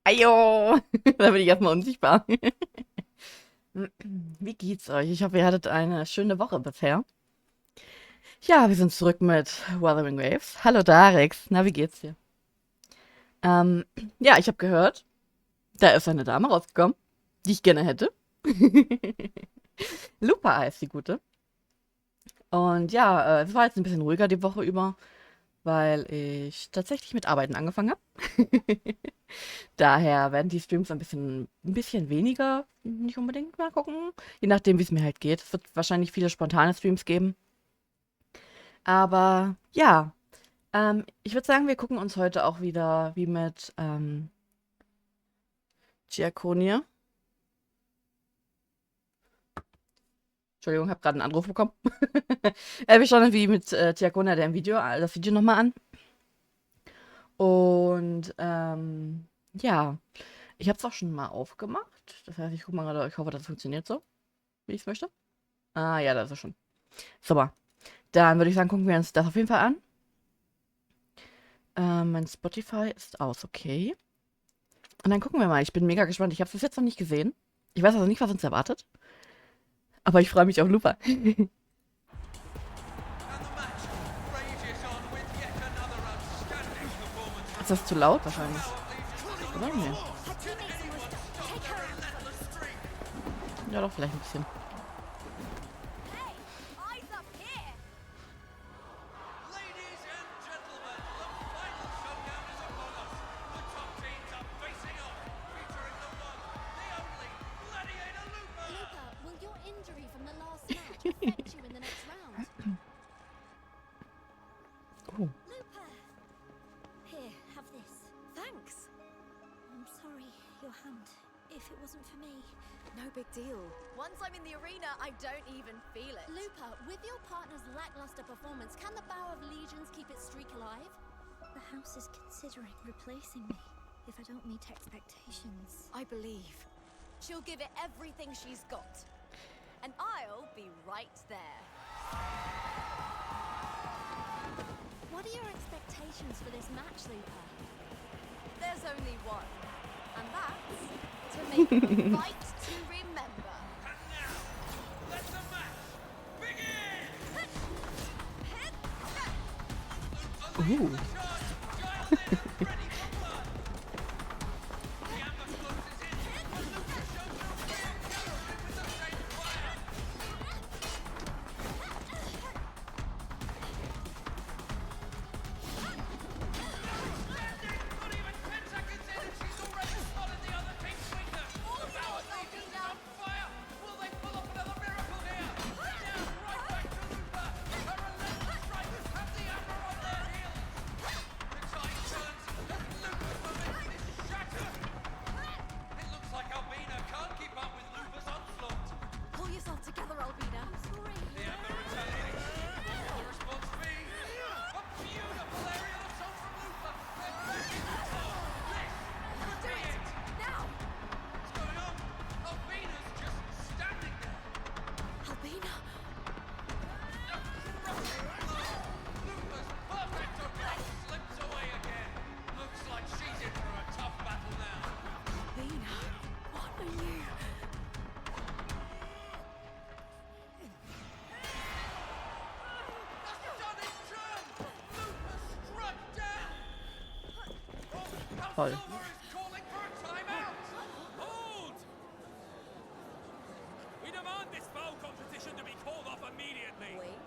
Ajo! Da bin ich erstmal unsichtbar. Wie geht's euch? Ich hoffe, ihr hattet eine schöne Woche bisher. Ja, wir sind zurück mit Wuthering Waves. Hallo Darix, na, wie geht's dir? Ähm, ja, ich habe gehört, da ist eine Dame rausgekommen, die ich gerne hätte. LUPA heißt die Gute. Und ja, es war jetzt ein bisschen ruhiger die Woche über, weil ich tatsächlich mit Arbeiten angefangen habe. Daher werden die Streams ein bisschen weniger, nicht unbedingt, mal gucken. Je nachdem, wie es mir halt geht. Es wird wahrscheinlich viele spontane Streams geben. Aber ja, ich würde sagen, wir gucken uns heute auch wieder wie mit Giaconia. Entschuldigung, habe gerade einen Anruf bekommen. Wir schauen wie mit Giaconia das Video nochmal an. Und ja, ich habe es auch schon mal aufgemacht. Das heißt, ich gucke mal gerade, ich hoffe, das funktioniert so, wie ich es möchte. Ah ja, das ist schon. Super. Dann würde ich sagen, gucken wir uns das auf jeden Fall an. Mein Spotify ist aus, okay. Und dann gucken wir mal. Ich bin mega gespannt. Ich habe es bis jetzt noch nicht gesehen. Ich weiß also nicht, was uns erwartet. Aber ich freue mich auf Lupa. Ist das zu laut wahrscheinlich? Oder? Nee. Ja, doch, vielleicht ein bisschen. Oh. Lupa! Here, have this. Thanks! I'm sorry, your hand. If it wasn't for me. No big deal. Once I'm in the arena, I don't even feel it. Lupa, with your partner's lackluster performance, can the Bow of Legions keep its streak alive? The house is considering replacing me if I don't meet expectations. I believe. She'll give it everything she's got. And I'll be right there. What are your expectations for this match, Lupa? There's only one. And that's to make it a fight to remember. And now, let the match begin! Ooh. Ready for blood! The amber closes in, but Luca shows no fear, gathering with the same fire! Standing! Not even 10 seconds in and she's already spotted the other team's weakness! The Bow of Legions on fire! Will they pull off another miracle here? Down, right back to Luca! Her relentless strikers have the amber on their heels! The tide turns as Lupa's momentum is shattered! It looks like Albina can't keep up with Lupa's onslaught! Pull yourself together, Albina. I'm sorry. The amber retaliates. Will the response be a beautiful aerial assault from Lupa? They're back in the top. This could be it. Now! What's going on? Albina's just standing there. Albina! Lupa's perfect approach slips away again. Looks like she's in for a tough battle now. Albina! What are you? A stunning turn. Lupa struck down. Oh, Toll. Silver is calling for a timeout. Hold! We demand this foul competition to be called off immediately. Wait,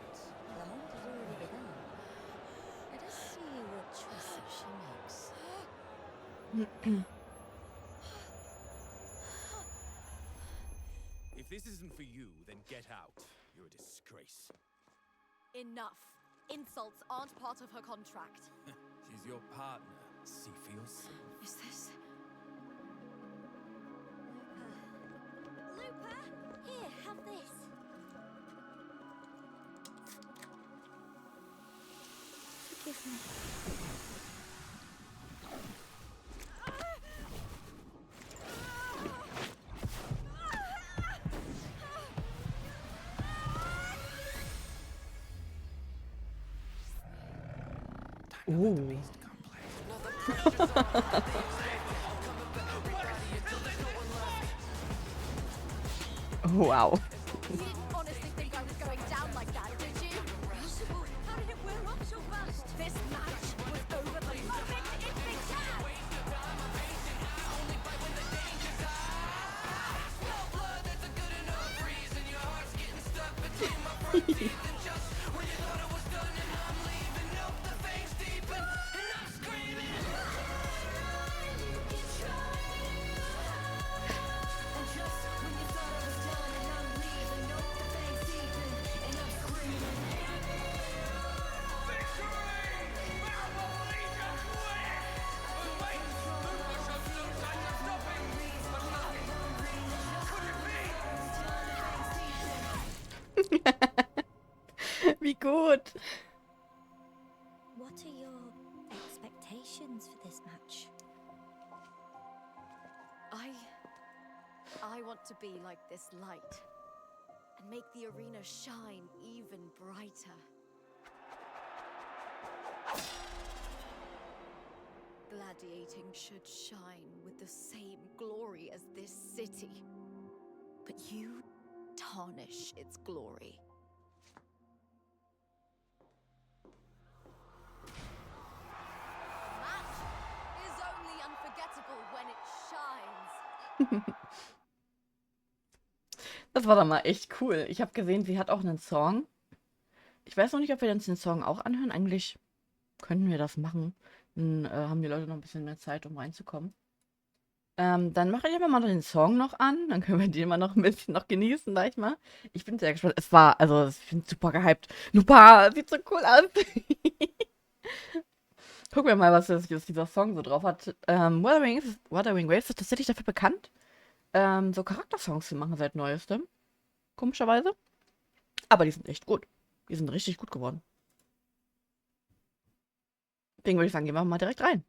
the hunt has already begun. Let us see what choices she makes. If this isn't for you, then get out. You're a disgrace. Enough. Insults aren't part of her contract. She's your partner. See for yourself. Is this... Lupa! Here, have this. Forgive me. Ooh. Wow. You didn't honestly think I was going down like that, did you? Impossible. How did it wear up so fast? This match was over the moment it began. Wie gut. What are your expectations for this match? I want to be like this light and make the arena shine even brighter. Gladiating should shine with the same glory as this city. But you tarnish its glory. The match is only unforgettable when it shines. Das war dann mal echt cool. Ich habe gesehen, sie hat auch einen Song. Ich weiß noch nicht, ob wir uns den Song auch anhören. Eigentlich könnten wir das machen. Dann haben die Leute noch ein bisschen mehr Zeit, um reinzukommen. Dann mache ich aber mal den Song noch an. Dann können wir den mal noch ein bisschen noch genießen, sag ich mal. Ich bin sehr gespannt. Also ich bin super gehypt. LUPA, sieht so cool aus. Gucken wir mal, was dieser Song so drauf hat. Wuthering Waves ist tatsächlich dafür bekannt, so Charakter-Songs zu machen seit neuestem. Komischerweise. Aber die sind echt gut. Die sind richtig gut geworden. Deswegen würde ich sagen, gehen wir mal direkt rein.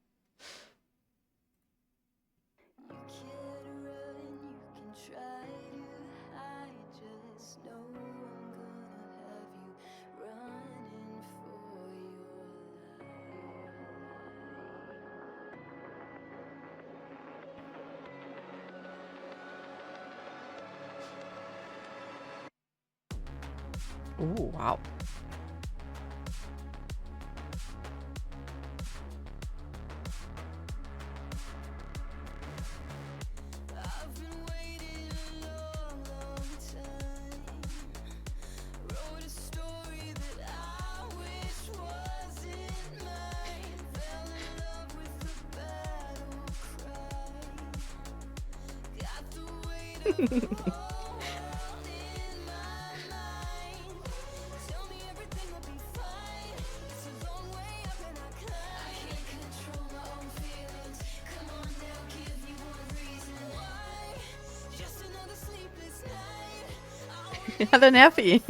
Oh, wow. Ja, der Nervi.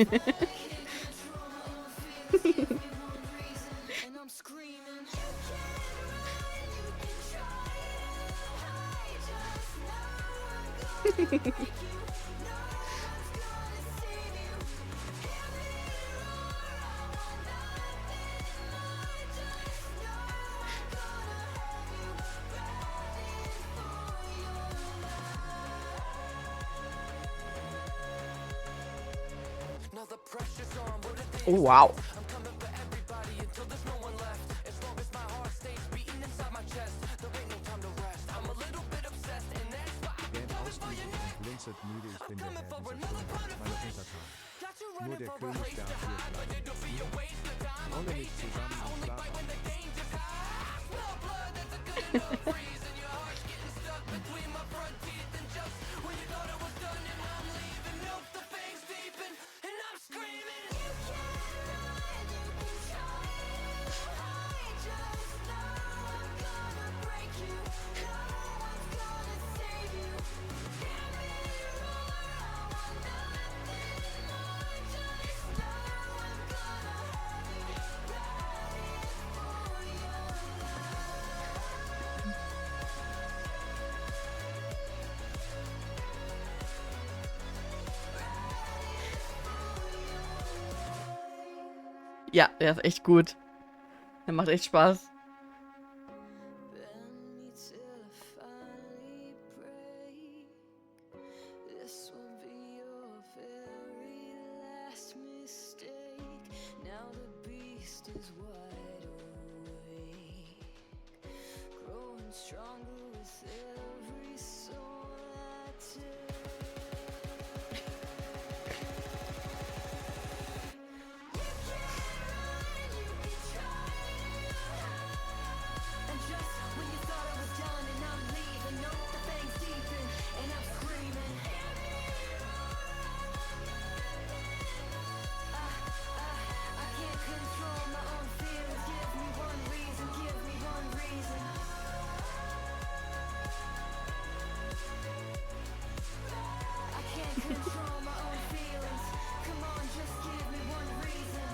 Oh, wow. Geld ausgiebig und blinzelt müde, ich bin der Herr dieser Stunde, meine Untertanen. Nur der König darf hier bleiben. Rolle nicht zusammen und schlaf Ja, der ist echt gut. Der macht echt Spaß. Now the beast is wide awake, growing stronger with every soul I take. You can run, you can try to hide. And just when you thought it was done and I'm leaving, no, the thing's deepen and I'm screaming. I can't control my own feelings. Give me one reason, give me one reason. I can't control my own feelings. Come on, just give me one reason.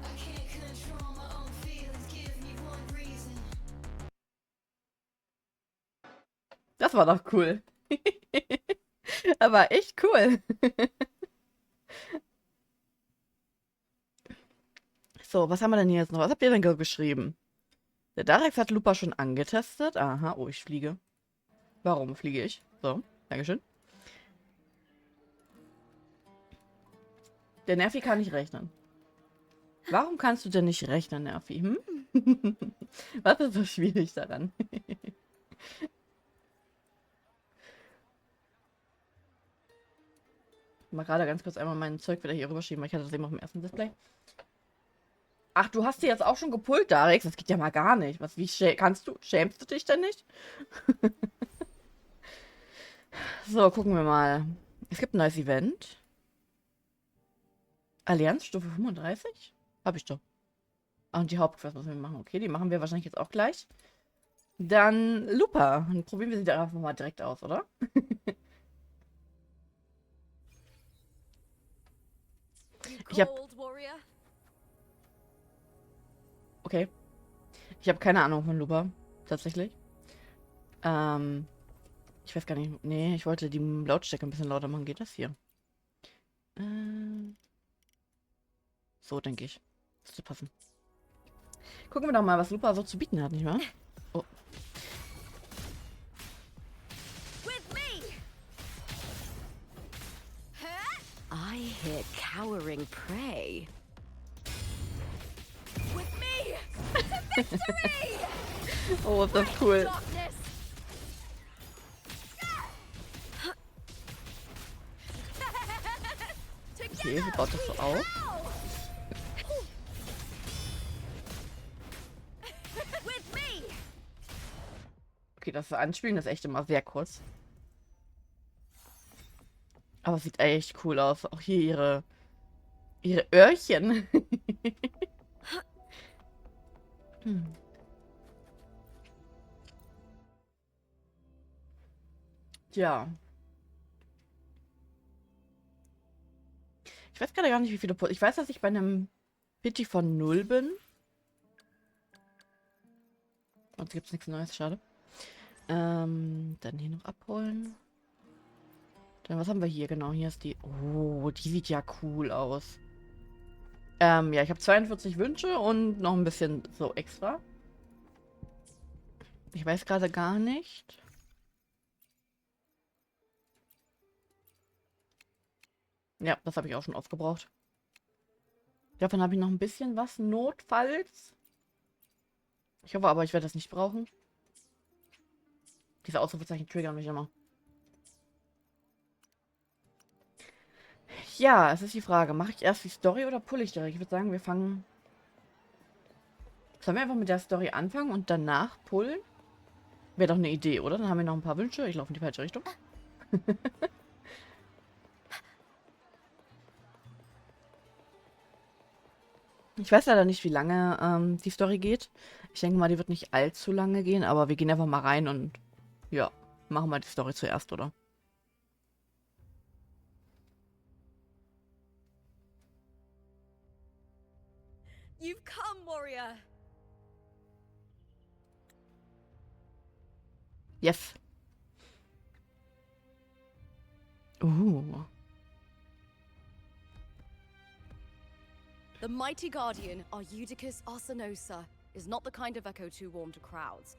I can't control my own feelings. Give me one reason. Das war doch cool. Aber echt cool. So, was haben wir denn hier jetzt noch? Was habt ihr denn geschrieben? Der Darex hat LUPA schon angetestet. Aha, oh, ich fliege. Warum fliege ich? So, Dankeschön. Der Nervi kann nicht rechnen. Warum kannst du denn nicht rechnen, Nervi? Hm? Was ist so schwierig daran? Mal gerade ganz kurz einmal mein Zeug wieder hier rüberschieben, weil ich hatte das eben auf dem ersten Display. Ach, du hast die jetzt auch schon gepullt, Darex? Das geht ja mal gar nicht. Was, wie kannst du? Schämst du dich denn nicht? So, gucken wir mal. Es gibt ein neues Event. Allianz, Stufe 35? Hab ich doch. Ah, und die Hauptquest müssen wir machen. Okay, die machen wir wahrscheinlich jetzt auch gleich. Dann LUPA. Dann probieren wir sie da einfach mal direkt aus, oder? Ich hab... Okay. Ich habe keine Ahnung von LUPA. Tatsächlich. Ich weiß gar nicht. Nee, ich wollte die Lautstärke ein bisschen lauter machen. Geht das hier? So, denke ich. Das zu passen. Gucken wir doch mal, was LUPA so zu bieten hat, nicht wahr? Oh. I hear cowering prey. With me to victory! Oh, ist das cool. Darkness. Okay, sie baut das so auf. With me. Okay, das Anspielen ist echt immer sehr kurz. Aber es sieht echt cool aus. Auch hier ihre Öhrchen. Hm. Ja. Ich weiß gerade gar nicht, wie viele Ich weiß, dass ich bei einem Pity von 0 bin. Sonst gibt es nichts Neues, schade. Dann hier noch abholen. Dann, was haben wir hier? Genau, hier ist die... Oh, die sieht ja cool aus. Ja, ich habe 42 Wünsche und noch ein bisschen so extra. Ich weiß gerade gar nicht. Ja, das habe ich auch schon aufgebraucht. Davon habe ich noch ein bisschen was, notfalls. Ich hoffe aber, ich werde das nicht brauchen. Diese Ausrufezeichen triggern mich immer. Ja, es ist die Frage, mache ich erst die Story oder pulle ich direkt? Ich würde sagen, wir fangen... Sollen wir einfach mit der Story anfangen und danach pullen? Wäre doch eine Idee, oder? Dann haben wir noch ein paar Wünsche. Ich laufe in die falsche Richtung. Ich weiß leider nicht, wie lange die Story geht. Ich denke mal, die wird nicht allzu lange gehen, aber wir gehen einfach mal rein und ja, machen wir die Story zuerst, oder? You've come, warrior. Yes. The mighty guardian, our Eudicus Arsenosa, is not the kind of echo too warm to crowds.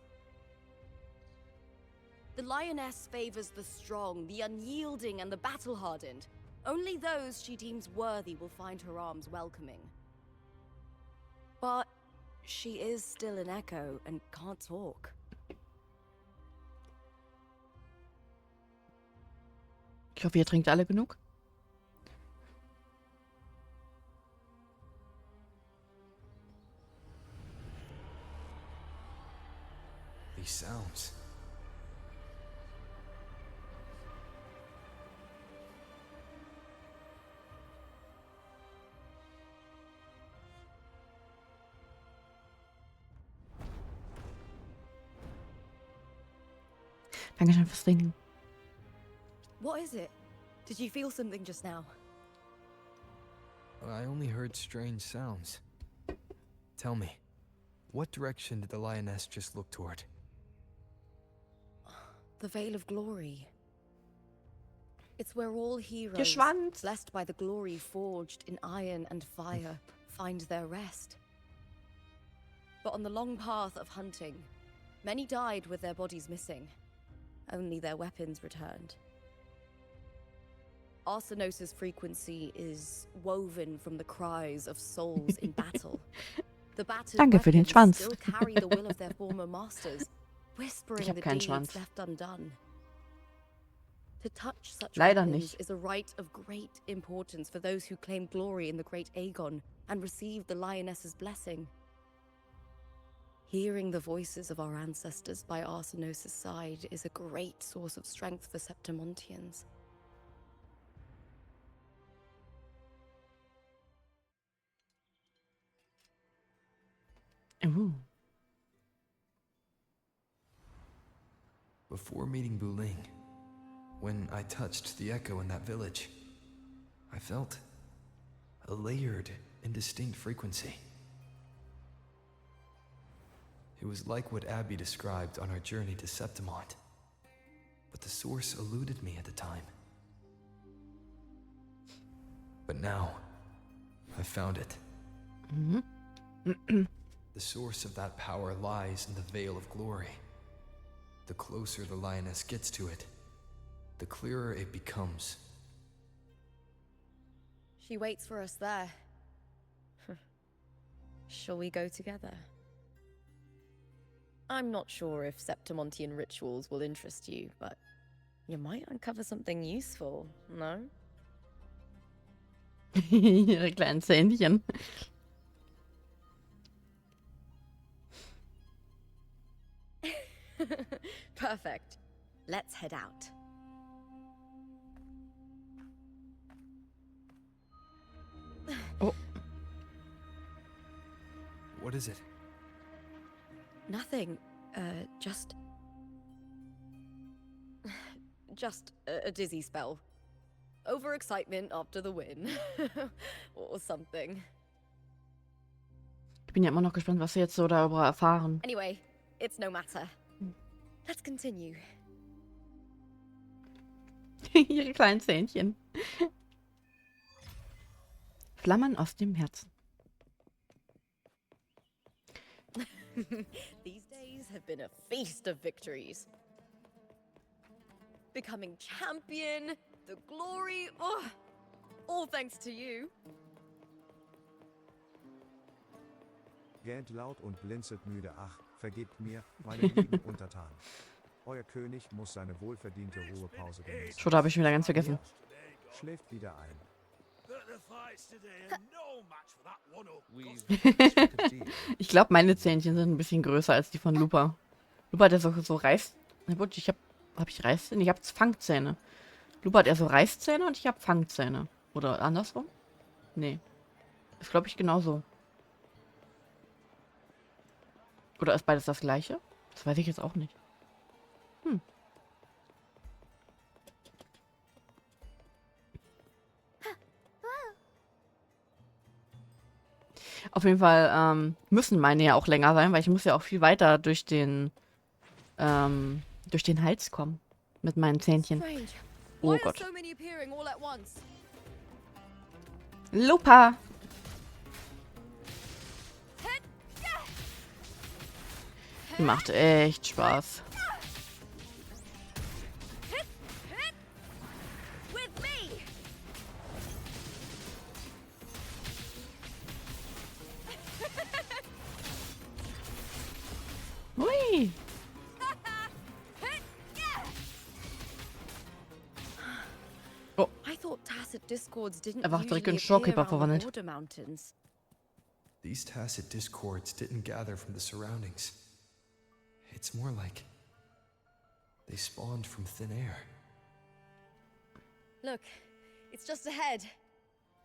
The lioness favors the strong, the unyielding, and the battle-hardened. Only those she deems worthy will find her arms welcoming. But she is still an echo and can't talk. Ich hoffe, ihr trinkt alle genug. These sounds. Dankeschön fürs Trinken. What is it? Did you feel something just now? I only heard strange sounds. Tell me, what direction did the lioness just look toward? The Veil of Glory. It's where all heroes, Schwanz. blessed by the glory forged in iron and fire, find their rest. But on the long path of hunting, many died with their bodies missing. Only their weapons returned. Arsinosis' frequency is woven from the cries of souls in battle. The battered Danke für den weapons Schwanz. still carry the will of their former masters, whispering Ich hab the keinen deeds Schwanz. left undone. To touch such Leider weapons nicht. is a rite of great importance for those who claim glory in the great Aegon and receive the lioness's blessing. Hearing the voices of our ancestors by Arsinosis' side is a great source of strength for Septimontians. Before meeting Buling, when I touched the echo in that village, I felt a layered, indistinct frequency. It was like what Abby described on our journey to Septimont, but the source eluded me at the time. But now, I've found it. The source of that power lies in the Veil of Glory. The closer the lioness gets to it, the clearer it becomes. She waits for us there. Shall we go together? I'm not sure if Septimontian rituals will interest you, but you might uncover something useful, no? Ihre kleinen Zähnchen. Perfect. Let's head out. Oh, What is it? Nothing. Just a dizzy spell. Overexcitement after the win. Or something. ich bin ja immer noch gespannt, was wir jetzt so darüber erfahren. Anyway, it's no matter. Let's continue. Ihre kleinen Zähnchen. Flammen aus dem Herzen. These days have been a feast of victories. Becoming champion, the glory, oh, all thanks to you. Gähnt laut und blinzelt müde. Ach, vergebt mir, meine lieben Untertanen. Euer König muss seine wohlverdiente Ruhepause genießen. Schon, da habe ich wieder ganz vergessen. Schläft wieder ein. Ich glaube, meine Zähnchen sind ein bisschen größer als die von Lupa. Lupa hat ja so Reiß... Na gut, hab ich Reißzähne? Ich habe Fangzähne. Lupa hat eher so Reißzähne und ich habe Fangzähne. Oder andersrum? Nee. Ist, glaube ich, genauso. Oder ist beides das gleiche? Das weiß ich jetzt auch nicht. Auf jeden Fall müssen meine ja auch länger sein, weil ich muss ja auch viel weiter durch den Hals kommen. Mit meinen Zähnchen. Strange. Oh Why are Gott. so many appearing all at once? Lupa! Die macht echt Spaß. Ui. Oh, I thought tacit discords didn't er war direkt in usually Showkeeper appear around the verwandelt. border mountains. These tacit discords didn't gather from the surroundings. It's more like they spawned from thin air. Look, it's just ahead.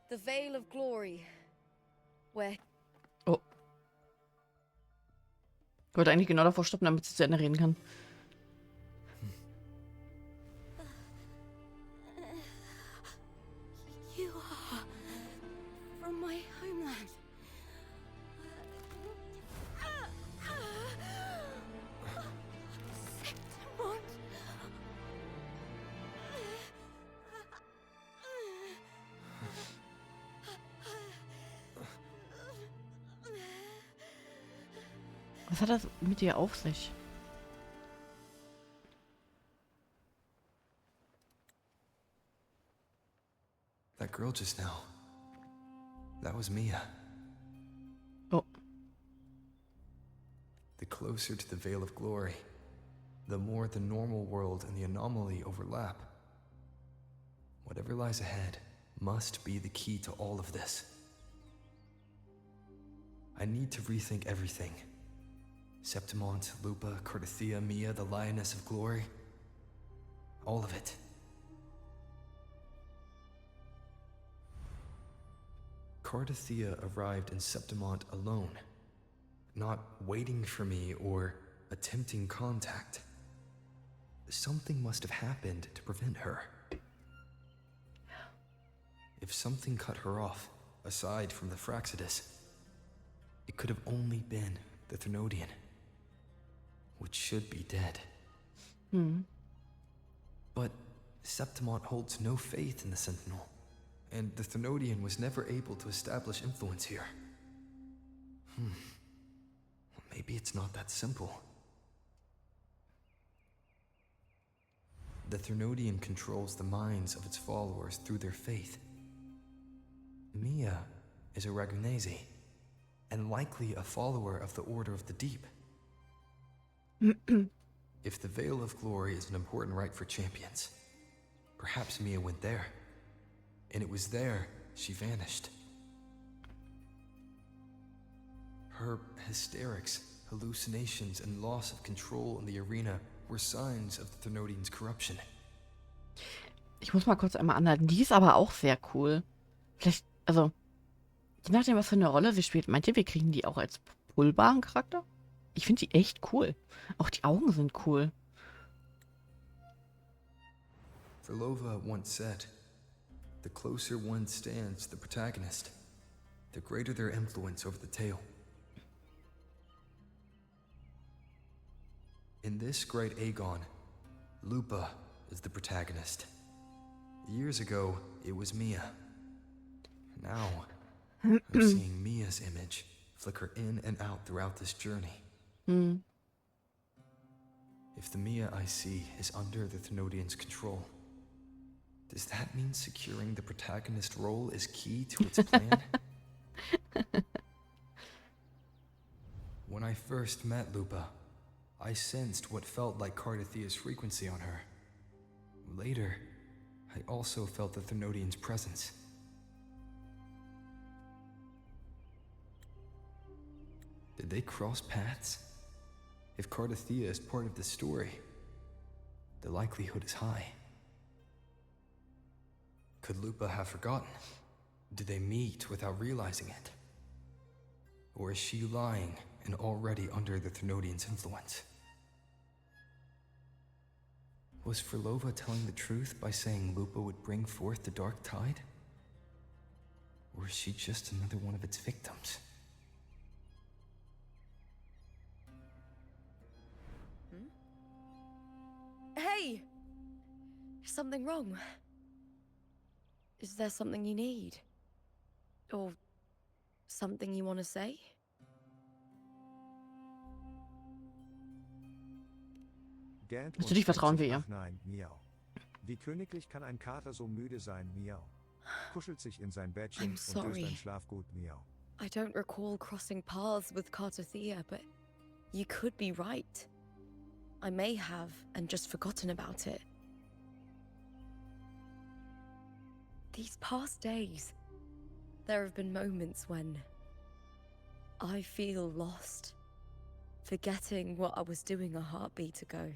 The Veil of Glory. Where Oh. Ich wollte eigentlich genau davor stoppen, damit sie zu Ende reden kann. You are from my homeland. Septimont. Was hat das mit ihr auf sich? That girl just now. That was Mia. Oh. The closer to the Veil of Glory, the more the normal world and the anomaly overlap. Whatever lies ahead must be the key to all of this. I need to rethink everything. Septimont, Lupa, Cardathia, Mia, the Lioness of Glory. All of it. Cardathia arrived in Septimont alone, not waiting for me or attempting contact. Something must have happened to prevent her. If something cut her off, aside from the Fraxidus, it could have only been the Thenodian, which should be dead. But Septimont holds no faith in the Sentinel, and the Thenodian was never able to establish influence here. Maybe it's not that simple. The Thenodian controls the minds of its followers through their faith. Mia is a Ragunese, and likely a follower of the Order of the Deep. If the Veil of Glory is an important rite for champions, perhaps Mia went there, and it was there she vanished. Her hysterics, hallucinations, and loss of control in the arena were signs of the Thenodian's corruption. Ich muss mal kurz einmal anhalten. Die ist aber auch sehr cool. Vielleicht, also, je nachdem, was für eine Rolle sie spielt. Meint ihr, wir kriegen die auch als pullbaren Charakter? Ich finde die echt cool. Auch die Augen sind cool. Verlova once said, "The closer one stands to the protagonist, the greater their influence over the tale." In this great Aegon, Lupa is the protagonist. Years ago, it was Mia. Now, I'm seeing Mia's image flicker in and out throughout this journey. If the Mia I see is under the Thenodian's control, does that mean securing the protagonist role is key to its plan? When I first met Lupa, I sensed what felt like Cardathia's frequency on her. Later, I also felt the Thenodian's presence. Did they cross paths? If Cardathia is part of the story, the likelihood is high. Could Lupa have forgotten? Did they meet without realizing it? Or is she lying and already under the Thenodian's influence? Was Verlova telling the truth by saying Lupa would bring forth the dark tide? Or is she just another one of its victims? Hey! Is something wrong? Is there something you need? Or something you want to say? Gähnt und Natürlich vertrauen wir streckt ihr. sich nach Nein, miau. Wie königlich kann ein Kater so müde sein, miau. Kuschelt sich in sein Bettchen I'm und löst sorry. ein Schlafgut, miau. I don't recall crossing paths with Cartathea, but you could be right. I may have and just forgotten about it. These past days, there have been moments when I feel lost, forgetting what I was doing a heartbeat ago.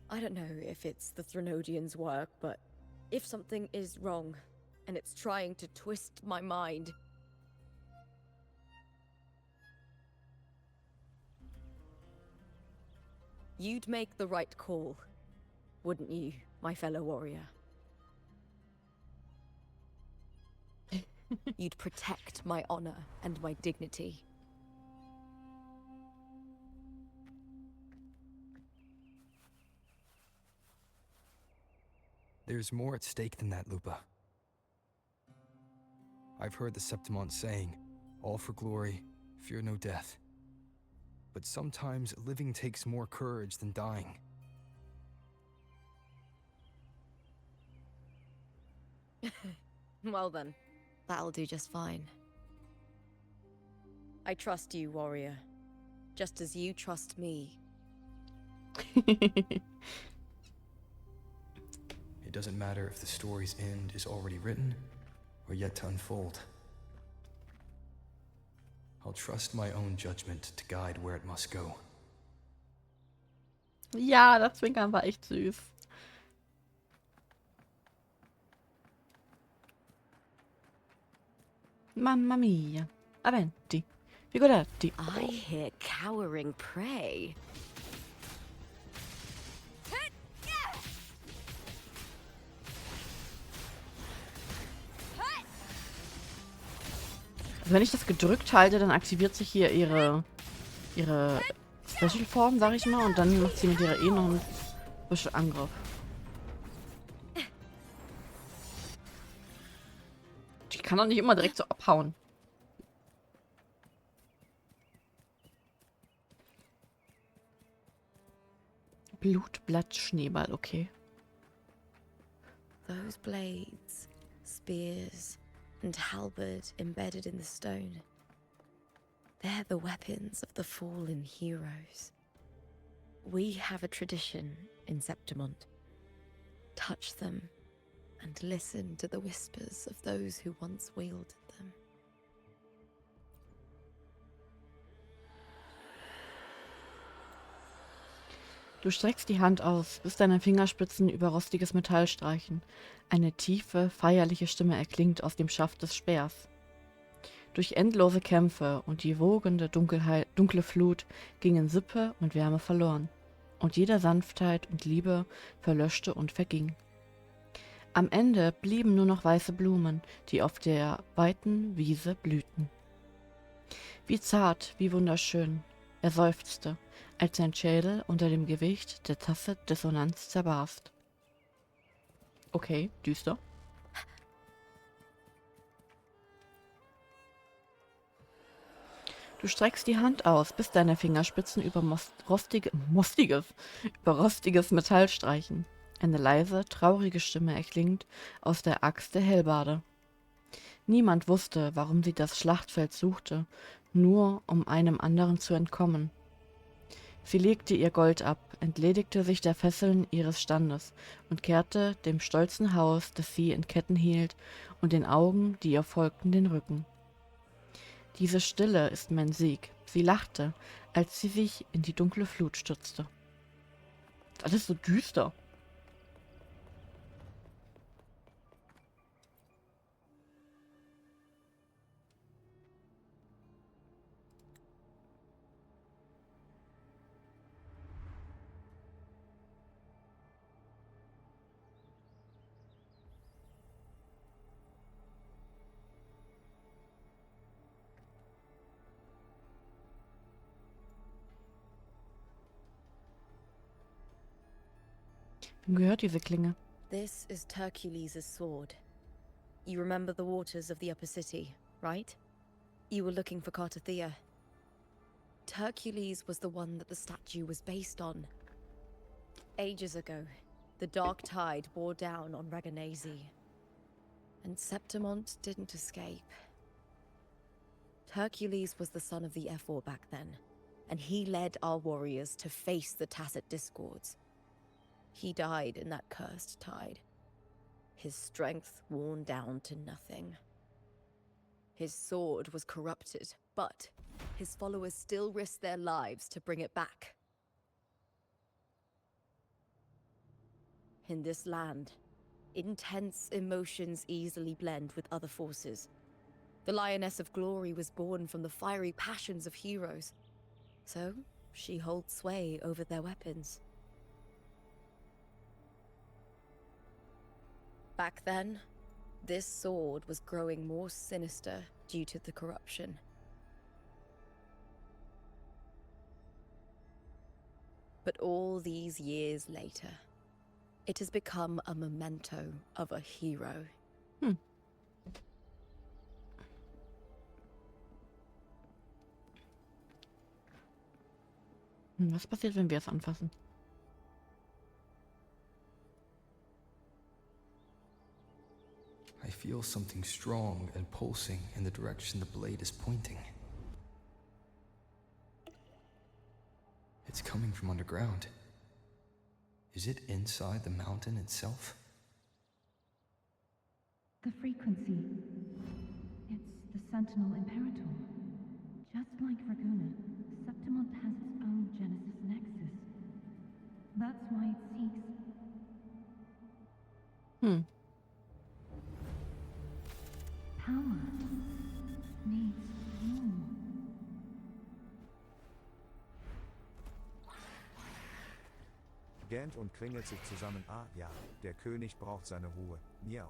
I don't know if it's the Threnodians' work, but if something is wrong and it's trying to twist my mind, you'd make the right call, wouldn't you, my fellow warrior? You'd protect my honor and my dignity. There's more at stake than that, LUPA. I've heard the Septimont saying, all for glory, fear no death. But sometimes living takes more courage than dying. Well then, that'll do just fine. I trust you, warrior. Just as you trust me. It doesn't matter if the story's end is already written or yet to unfold. I'll trust my own judgment to guide where it must go. Ja, das Zwinkern war echt süß. Mamma mia. Aventi. Figurati. I hear cowering prey. Also wenn ich das gedrückt halte, dann aktiviert sich hier ihre Special-Form, sag ich mal, und dann macht sie mit ihrer noch einen Büschelangriff. Die kann doch nicht immer direkt so abhauen. Blutblatt-Schneeball, okay. Those blades, spears, and halberd embedded in the stone. They're the weapons of the fallen heroes. We have a tradition in Septimont. Touch them and listen to the whispers of those who once wielded them. Du streckst die Hand aus, bis deine Fingerspitzen über rostiges Metall streichen. Eine tiefe, feierliche Stimme erklingt aus dem Schaft des Speers. Durch endlose Kämpfe und die wogende dunkle Flut gingen Sippe und Wärme verloren, und jede Sanftheit und Liebe verlöschte und verging. Am Ende blieben nur noch weiße Blumen, die auf der weiten Wiese blühten. Wie zart, wie wunderschön, er seufzte, als sein Schädel unter dem Gewicht der Tasse Dissonanz zerbarst. Okay, düster. Du streckst die Hand aus, bis deine Fingerspitzen über rostiges Metall streichen. Eine leise, traurige Stimme erklingt aus der Axt der Hellebarde. Niemand wusste, warum sie das Schlachtfeld suchte, nur um einem anderen zu entkommen. Sie legte ihr Gold ab, entledigte sich der Fesseln ihres Standes und kehrte dem stolzen Haus, das sie in Ketten hielt, und den Augen, die ihr folgten, den Rücken. Diese Stille ist mein Sieg. Sie lachte, als sie sich in die dunkle Flut stürzte. Das ist so düster. Wem gehört diese Klinge? This is Hercules' sword. You remember the waters of the upper city, right? You were looking for Cartathea. Hercules was the one that the statue was based on. Ages ago, the dark tide bore down on Reganesi, and Septimont didn't escape. Hercules was the son of the Ephor back then, and he led our warriors to face the Tacit discords. He died in that cursed tide, his strength worn down to nothing. His sword was corrupted, but his followers still risked their lives to bring it back. In this land, intense emotions easily blend with other forces. The Lioness of Glory was born from the fiery passions of heroes, so she holds sway over their weapons. Back then, this sword was growing more sinister due to the corruption. But all these years later, it has become a memento of a hero. Was passiert, wenn wir es anfassen? I feel something strong and pulsing in the direction the blade is pointing. It's coming from underground. Is it inside the mountain itself? The frequency. It's the Sentinel Imperator. Just like Raguna, Septimont has its own Genesis Nexus. That's why it seeks. Power. Needs fuel. Gähnt und kringelt sich zusammen. Ah, ja, der König braucht seine Ruhe. Miau.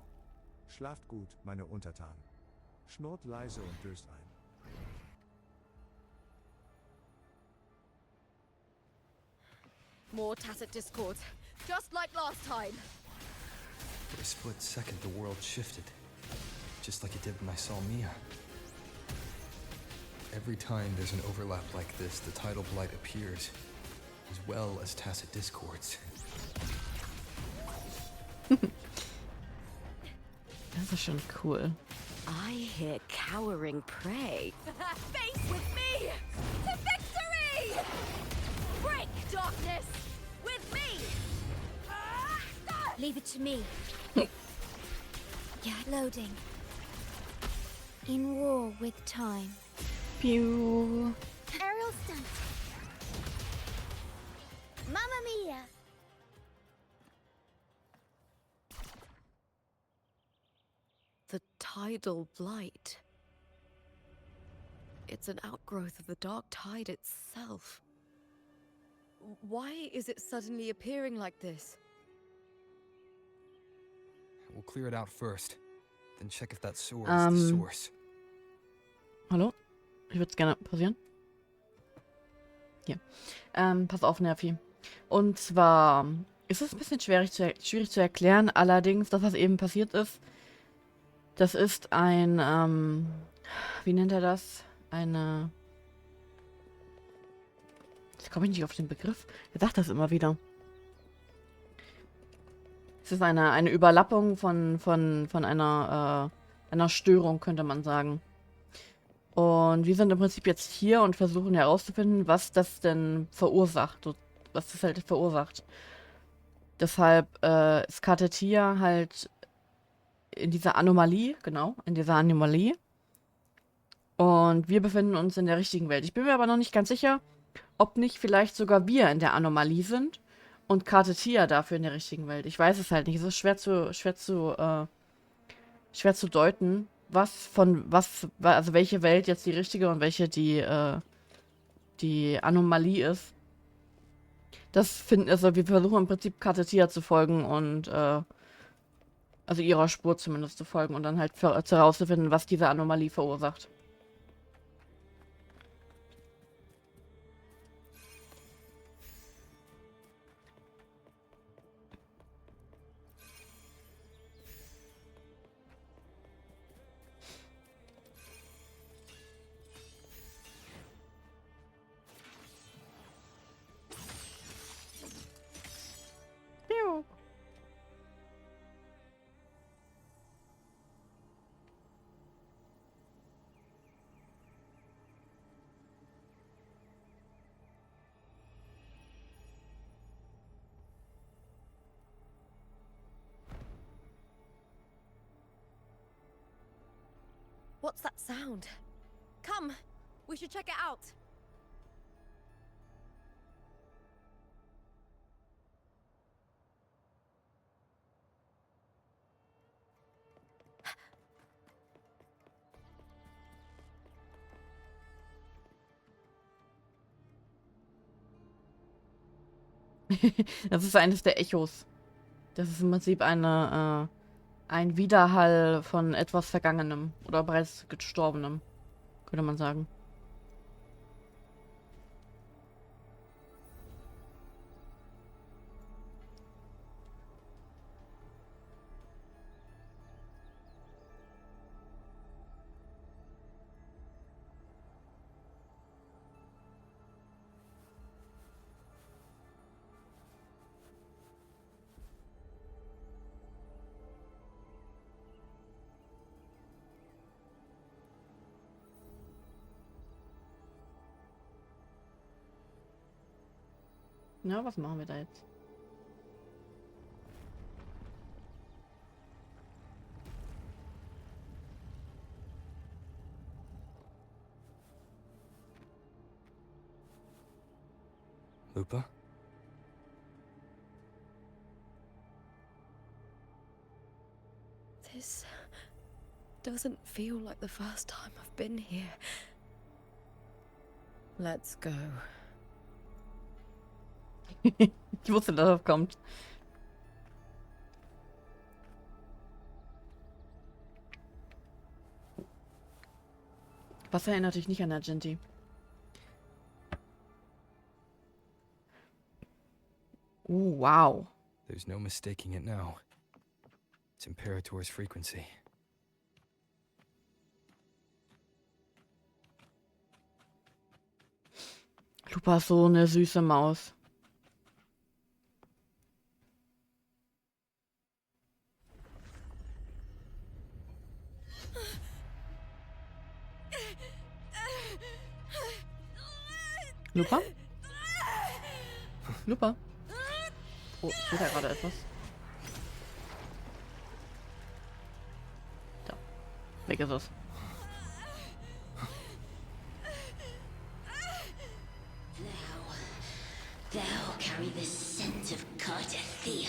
Schlaft gut, meine Untertanen. Schnurrt leise und döst ein. More Tacit discords, just like last time. For a split second, the world shifted. Just like it did when I saw Mia. Every time there's an overlap like this, the tidal blight appears, as well as Tacit discords. Das ist schon cool. I hear cowering prey. Face with me to victory! Break darkness with me! Leave it to me. Yeah, loading. In war with time. Pew. Aerial stunt. Mamma mia! The tidal blight. It's an outgrowth of the dark tide itself. Why is it suddenly appearing like this? We'll clear it out first, then check if that sword is the source. Hallo? Ich würde es gerne pausieren. Hier. Pass auf, Nervi. Und zwar ist es ein bisschen schwierig zu erklären, allerdings, das, was eben passiert ist, das ist ein, wie nennt er das? Eine... Jetzt komme ich nicht auf den Begriff. Er sagt das immer wieder. Es ist eine Überlappung von einer Störung, könnte man sagen. Und wir sind im Prinzip jetzt hier und versuchen herauszufinden, was das denn verursacht. Was das halt verursacht. Deshalb ist Charakter halt in dieser Anomalie, genau, in dieser Anomalie. Und wir befinden uns in der richtigen Welt. Ich bin mir aber noch nicht ganz sicher, ob nicht vielleicht sogar wir in der Anomalie sind und Charakter dafür in der richtigen Welt. Ich weiß es halt nicht. Es ist schwer zu deuten, also welche Welt jetzt die richtige und welche die Anomalie ist. Also wir versuchen im Prinzip Charakter zu folgen und also ihrer Spur zumindest zu folgen und dann halt herauszufinden, was diese Anomalie verursacht. What's that sound? Come, we should check it out. Das ist eines der Echos. Das ist im Prinzip ein Widerhall von etwas Vergangenem oder bereits Gestorbenem, könnte man sagen. Na, was machen wir da jetzt? Lupa? This doesn't feel like the first time I've been here. Let's go. Ich wusste, dass das kommt. Was erinnert dich nicht an Argenti? Oh, wow. There's no mistaking it now. It's Imperator's frequency. Lupa ist so eine süße Maus. Lupa? Lupa? Oh, steht da gerade etwas? Da. Weg ist es. Thou carry the scent of Charakter.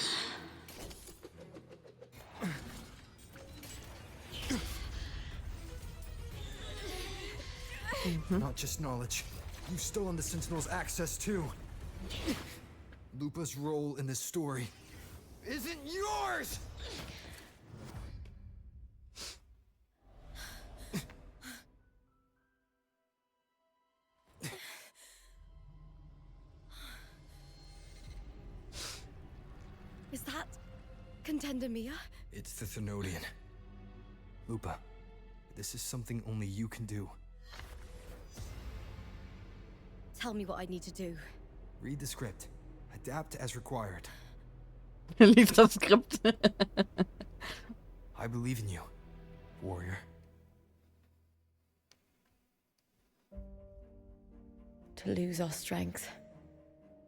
Not just knowledge. You've stolen the Sentinel's access too. Lupa's role in this story isn't yours! Is that Contender Mia? It's the Thenodian. Lupa, this is something only you can do. Tell me what I need to do. Read the script. Adapt as required. Lies das Skript. I believe in you, warrior. To lose our strength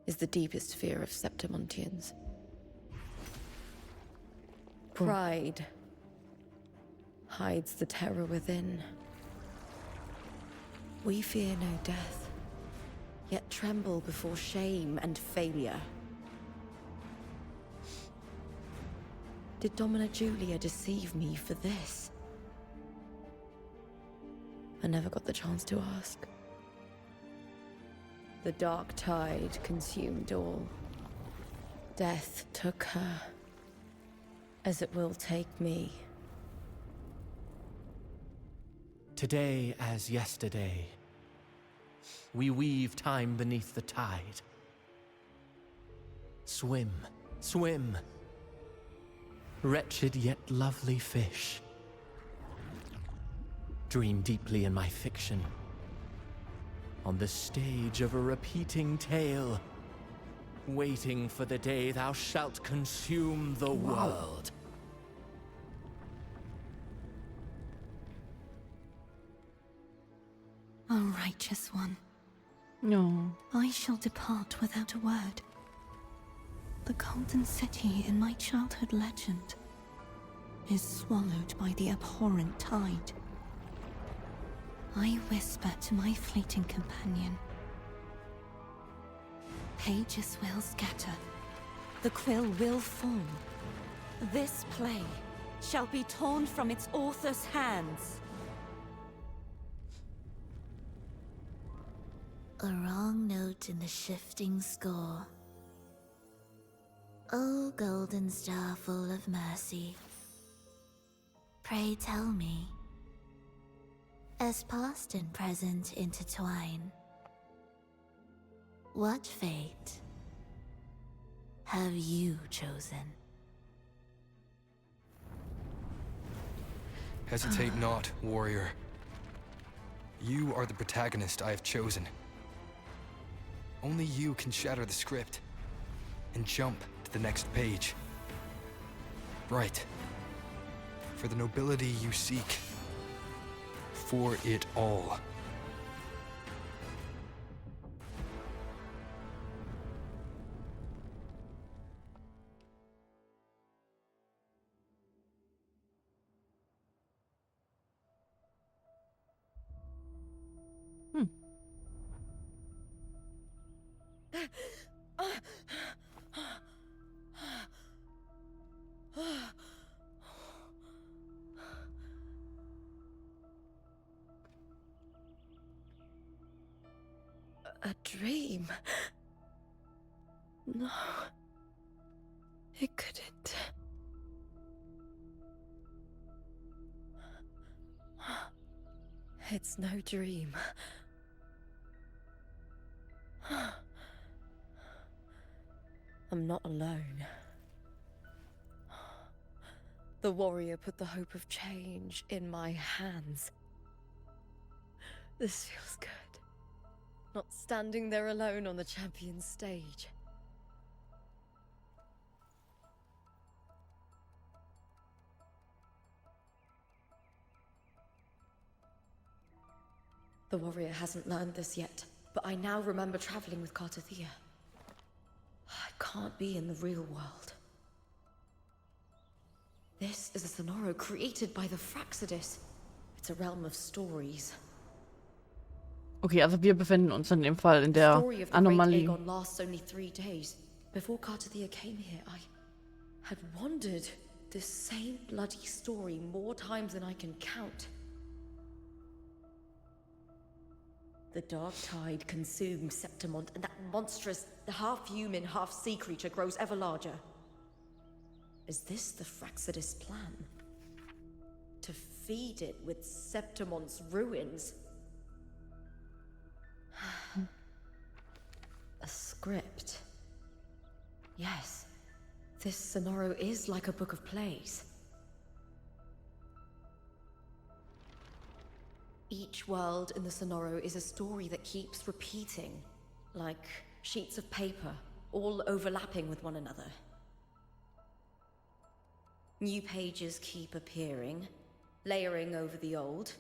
is the deepest fear of Septimontians. Pride hides the terror within. We fear no death, yet tremble before shame and failure. Did Domina Julia deceive me for this? I never got the chance to ask. The dark tide consumed all. Death took her, as it will take me. Today as yesterday, we weave time beneath the tide. Swim, swim, wretched yet lovely fish. Dream deeply in my fiction, on the stage of a repeating tale, waiting for the day thou shalt consume the world. O righteous one, No. I shall depart without a word. The golden city in my childhood legend is swallowed by the abhorrent tide. I whisper to my fleeting companion. Pages will scatter. The quill will form. This play shall be torn from its author's hands. A wrong note in the shifting score. O golden star full of mercy, pray tell me, as past and present intertwine, what fate have you chosen? Hesitate not, warrior. You are the protagonist I have chosen. Only you can shatter the script and jump to the next page. Right. For the nobility you seek. For it all. A dream? No. It couldn't. It's no dream. I'm not alone. The warrior put the hope of change in my hands. This feels good. Not standing there alone on the champion's stage. The warrior hasn't learned this yet, but I now remember traveling with Cartathea. I can't be in the real world. This is a Sonoro created by the Fraxidus. It's a realm of stories. Okay, also wir befinden uns in dem Fall in der Story of the Anomalie. Great Aegon lasts only 3 days. Before Cartathea came here, I had wondered this same bloody story more times than I can count. The dark tide consumed Septimont, and that monstrous, half-human, half-sea creature grows ever larger. Is this the Fraxidus plan? To feed it with Septimont's ruins? A script. Yes, this Sonoro is like a book of plays. Each world in the Sonoro is a story that keeps repeating, like sheets of paper, all overlapping with one another. New pages keep appearing, layering over the old,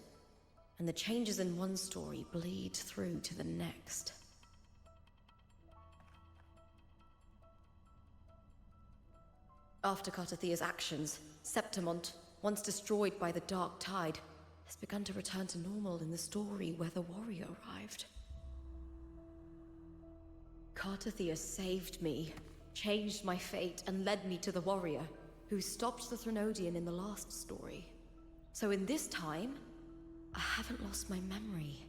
and the changes in one story bleed through to the next. After Cartathea's actions, Septimont, once destroyed by the dark tide, has begun to return to normal in the story where the warrior arrived. Cartathea saved me, changed my fate, and led me to the warrior, who stopped the Threnodian in the last story. So in this time, I haven't lost my memory.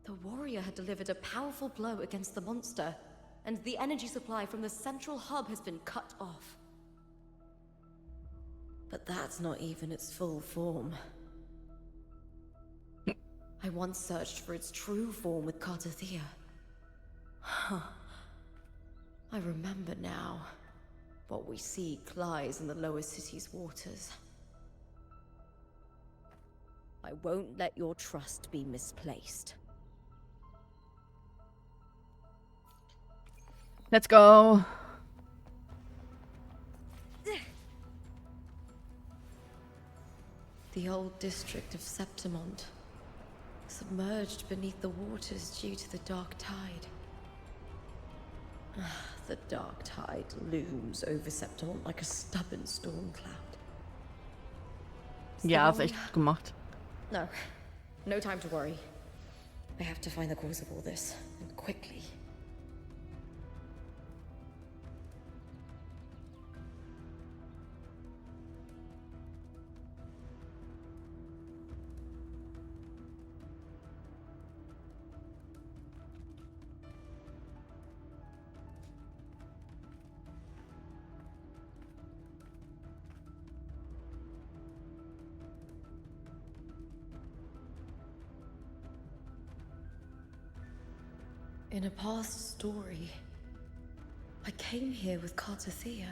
The warrior had delivered a powerful blow against the monster, and the energy supply from the central hub has been cut off. But that's not even its full form. I once searched for its true form with Cartathea. I remember now. What we seek lies in the lower city's waters. I won't let your trust be misplaced. Let's go. The old district of Septimont, submerged beneath the waters due to the dark tide. The dark tide looms over Septimont like a stubborn storm cloud. Ja, ist echt gut gemacht. No. No time to worry. I have to find the cause of all this, and quickly. In a past story, I came here with Cartothea.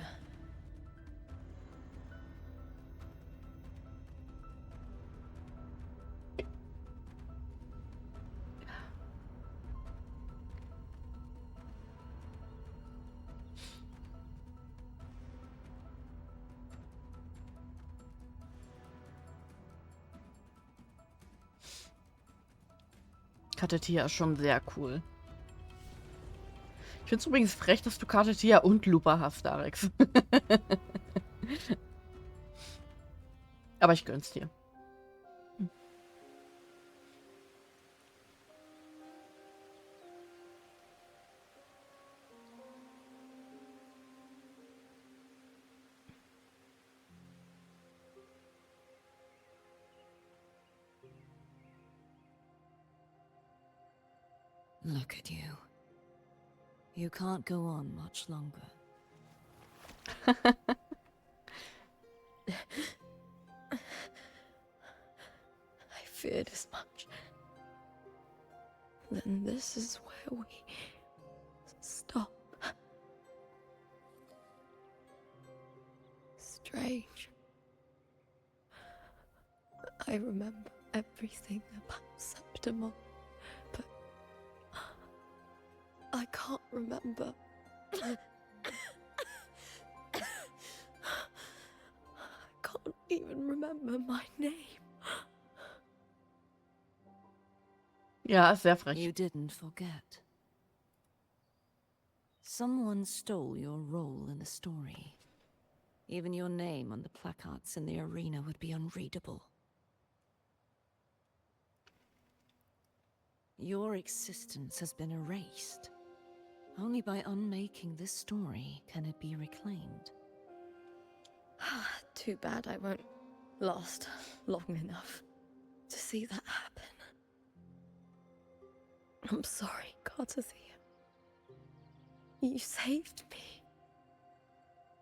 Cartothea ist schon sehr cool. Ich finde es übrigens frech, dass du Cartothea und LUPA hast, Darex. Aber ich gönn's dir. Look at you. You can't go on much longer. I feared as much. Then this is where we stop. Strange. I remember everything about Septimon, but I can't remember. I can't even remember my name. Ja, ist sehr frech. You didn't forget. Someone stole your role in the story. Even your name on the placards in the arena would be unreadable. Your existence has been erased. Only by unmaking this story can it be reclaimed. Too bad I won't last long enough to see that happen. I'm sorry, Cartothea. You saved me.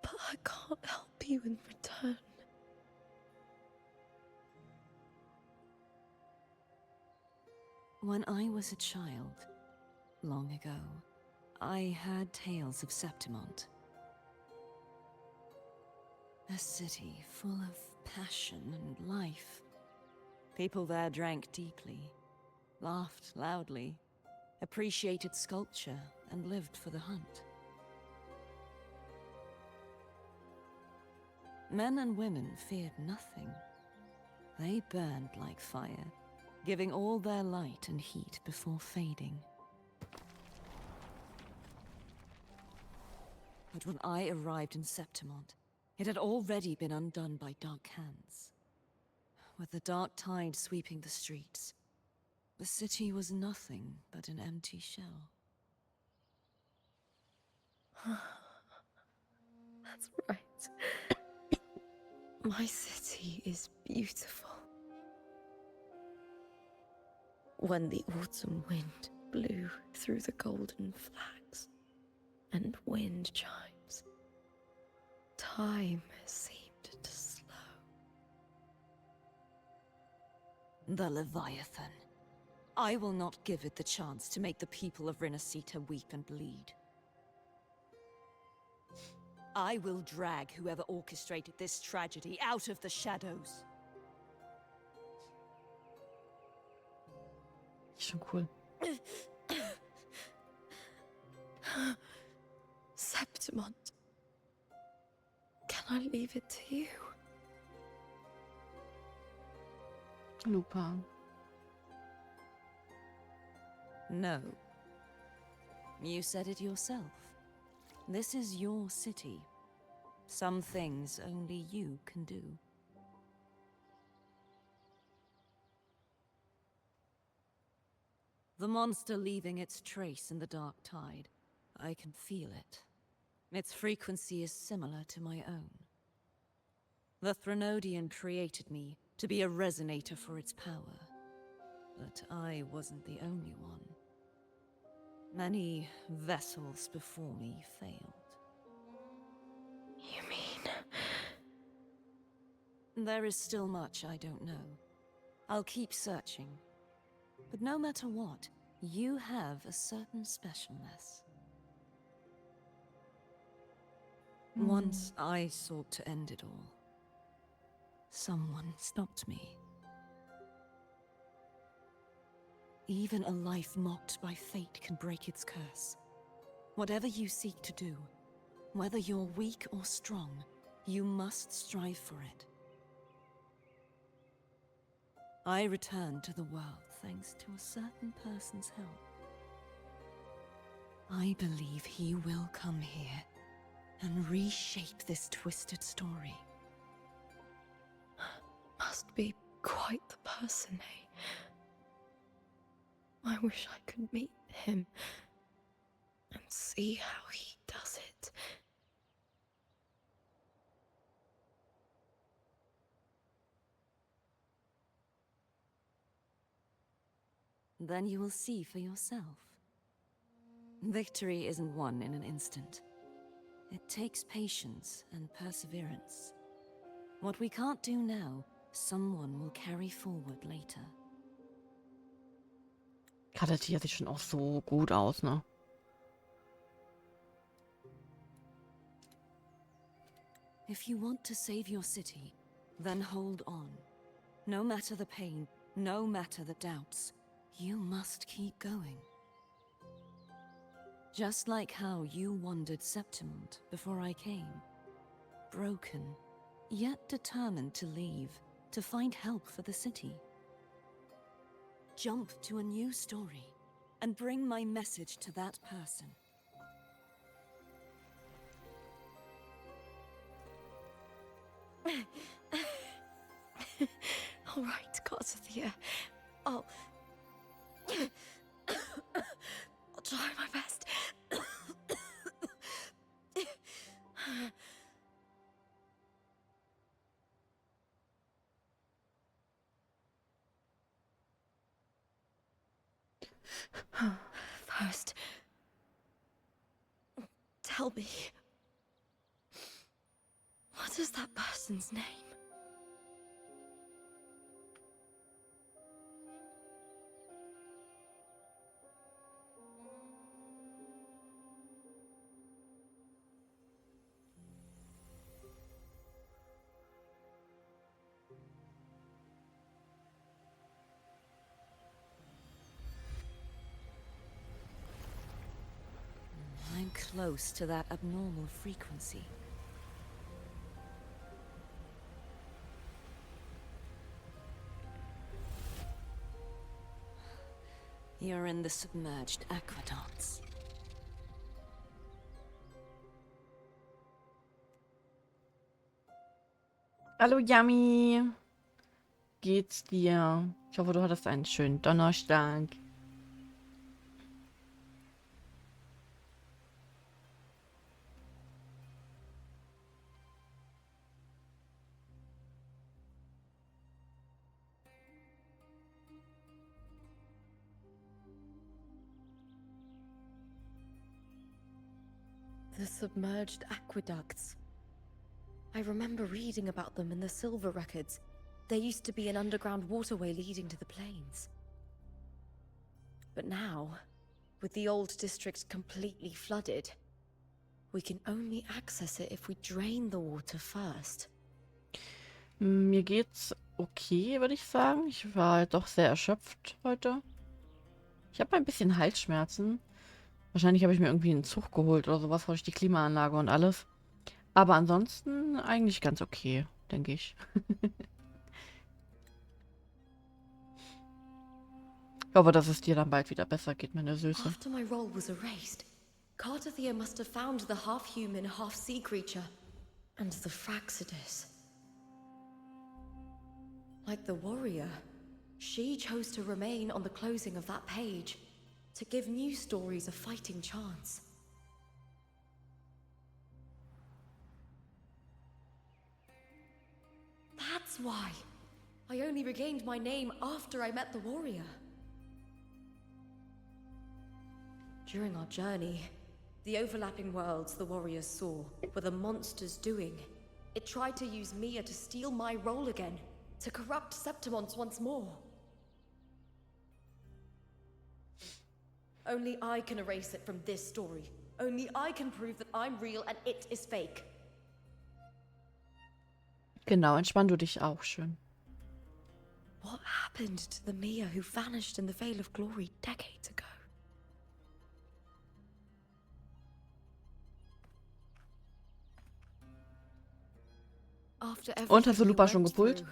But I can't help you in return. When I was a child, long ago, I had tales of Septimont. A city full of passion and life. People there drank deeply, laughed loudly, appreciated sculpture, and lived for the hunt. Men and women feared nothing. They burned like fire, giving all their light and heat before fading. But when I arrived in Septimont, it had already been undone by dark hands. With the dark tide sweeping the streets, the city was nothing but an empty shell. That's right. My city is beautiful. When the autumn wind blew through the golden flags and wind chimes, time seemed to slow. The Leviathan. I will not give it the chance to make the people of Renacita weep and bleed. I will drag whoever orchestrated this tragedy out of the shadows. Schon cool. Septimont. Can I leave it to you? LUPA. No. You said it yourself. This is your city. Some things only you can do. The monster leaving its trace in the dark tide. I can feel it. Its frequency is similar to my own. The Threnodian created me to be a resonator for its power. But I wasn't the only one. Many vessels before me failed. You mean... There is still much I don't know. I'll keep searching. But no matter what, you have a certain specialness. Once I sought to end it all. Someone stopped me. Even a life mocked by fate can break its curse. Whatever you seek to do, whether you're weak or strong, you must strive for it. I returned to the world thanks to a certain person's help. I believe he will come here and reshape this twisted story. Must be quite the person, eh? I wish I could meet him and see how he does it. Then you will see for yourself. Victory isn't won in an instant. It takes patience and perseverance. What we can't do now, someone will carry forward later. Gerade die sieht schon auch so gut aus, ne? If you want to save your city, then hold on. No matter the pain, no matter the doubts, you must keep going. Just like how you wandered Septimont before I came. Broken, yet determined to leave, to find help for the city. Jump to a new story, and bring my message to that person. All right, gods of the air. I'll try my best. First, tell me, what is that person's name? I'm close to that abnormal frequency. You're in the submerged aqueducts. Hallo Yami, geht's dir? Ich hoffe, du hattest einen schönen Donnerstag. The submerged aqueducts. I remember reading about them in the silver records. There used to be an underground waterway leading to the plains. But now, with the old district completely flooded, we can only access it if we drain the water first. Mir geht's okay, würde ich sagen. Ich war halt doch sehr erschöpft heute. Ich habe ein bisschen Halsschmerzen. Wahrscheinlich habe ich mir irgendwie einen Zug geholt oder sowas, durch die Klimaanlage und alles. Aber ansonsten eigentlich ganz okay, denke ich. Ich hoffe, dass es dir dann bald wieder besser geht, meine Süße. After my role was erased, Cartathea must have found the half-human, half-sea creature, and the Fraxidus. Like the warrior, she chose to remain on the closing of that page. to give new stories a fighting chance. That's why. I only regained my name after I met the warrior. During our journey, the overlapping worlds the warriors saw were the monster's doing. It tried to use Mia to steal my role again, to corrupt Septimont once more. Only I can erase it from this story. Only I can prove that I'm real and it is fake. Genau, entspann du dich auch schön. What happened to the Mia who vanished in the Veil of Glory decades ago? After Und hast du everything you LUPA schon went gepullt? through,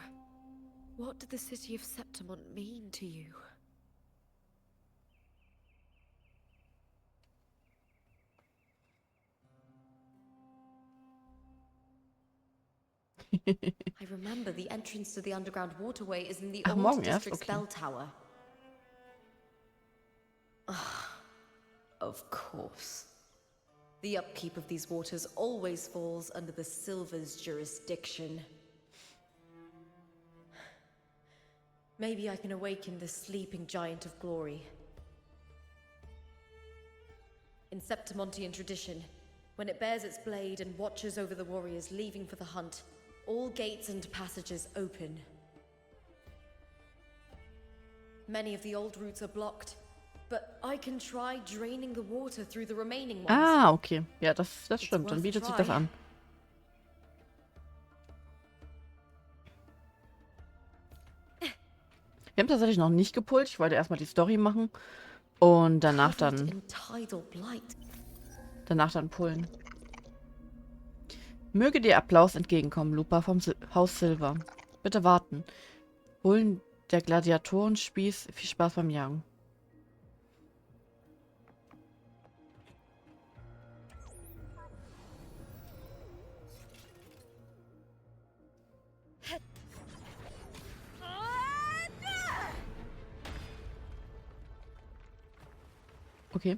what did the city of Septimont mean to you? I remember the entrance to the underground waterway is in the Ach, old morgen erst? district's Okay. bell tower. Ah, of course. The upkeep of these waters always falls under the Silver's jurisdiction. Maybe I can awaken the sleeping giant of glory. In Septimontian tradition, when it bears its blade and watches over the warriors leaving for the hunt, all gates and passages open. Many of the old routes are blocked, but I can try draining the water through the remaining ones. Ah, okay. Ja, das It's stimmt. Dann worth a bietet sich try. das an. Wir haben tatsächlich noch nicht gepullt. Ich wollte erstmal die Story machen. Und danach Covered dann, in tidal blight. pullen. Möge dir Applaus entgegenkommen, Lupa vom Haus Silver. Bitte warten. Bullen der Gladiatorenspieß. Viel Spaß beim Jagen. Okay.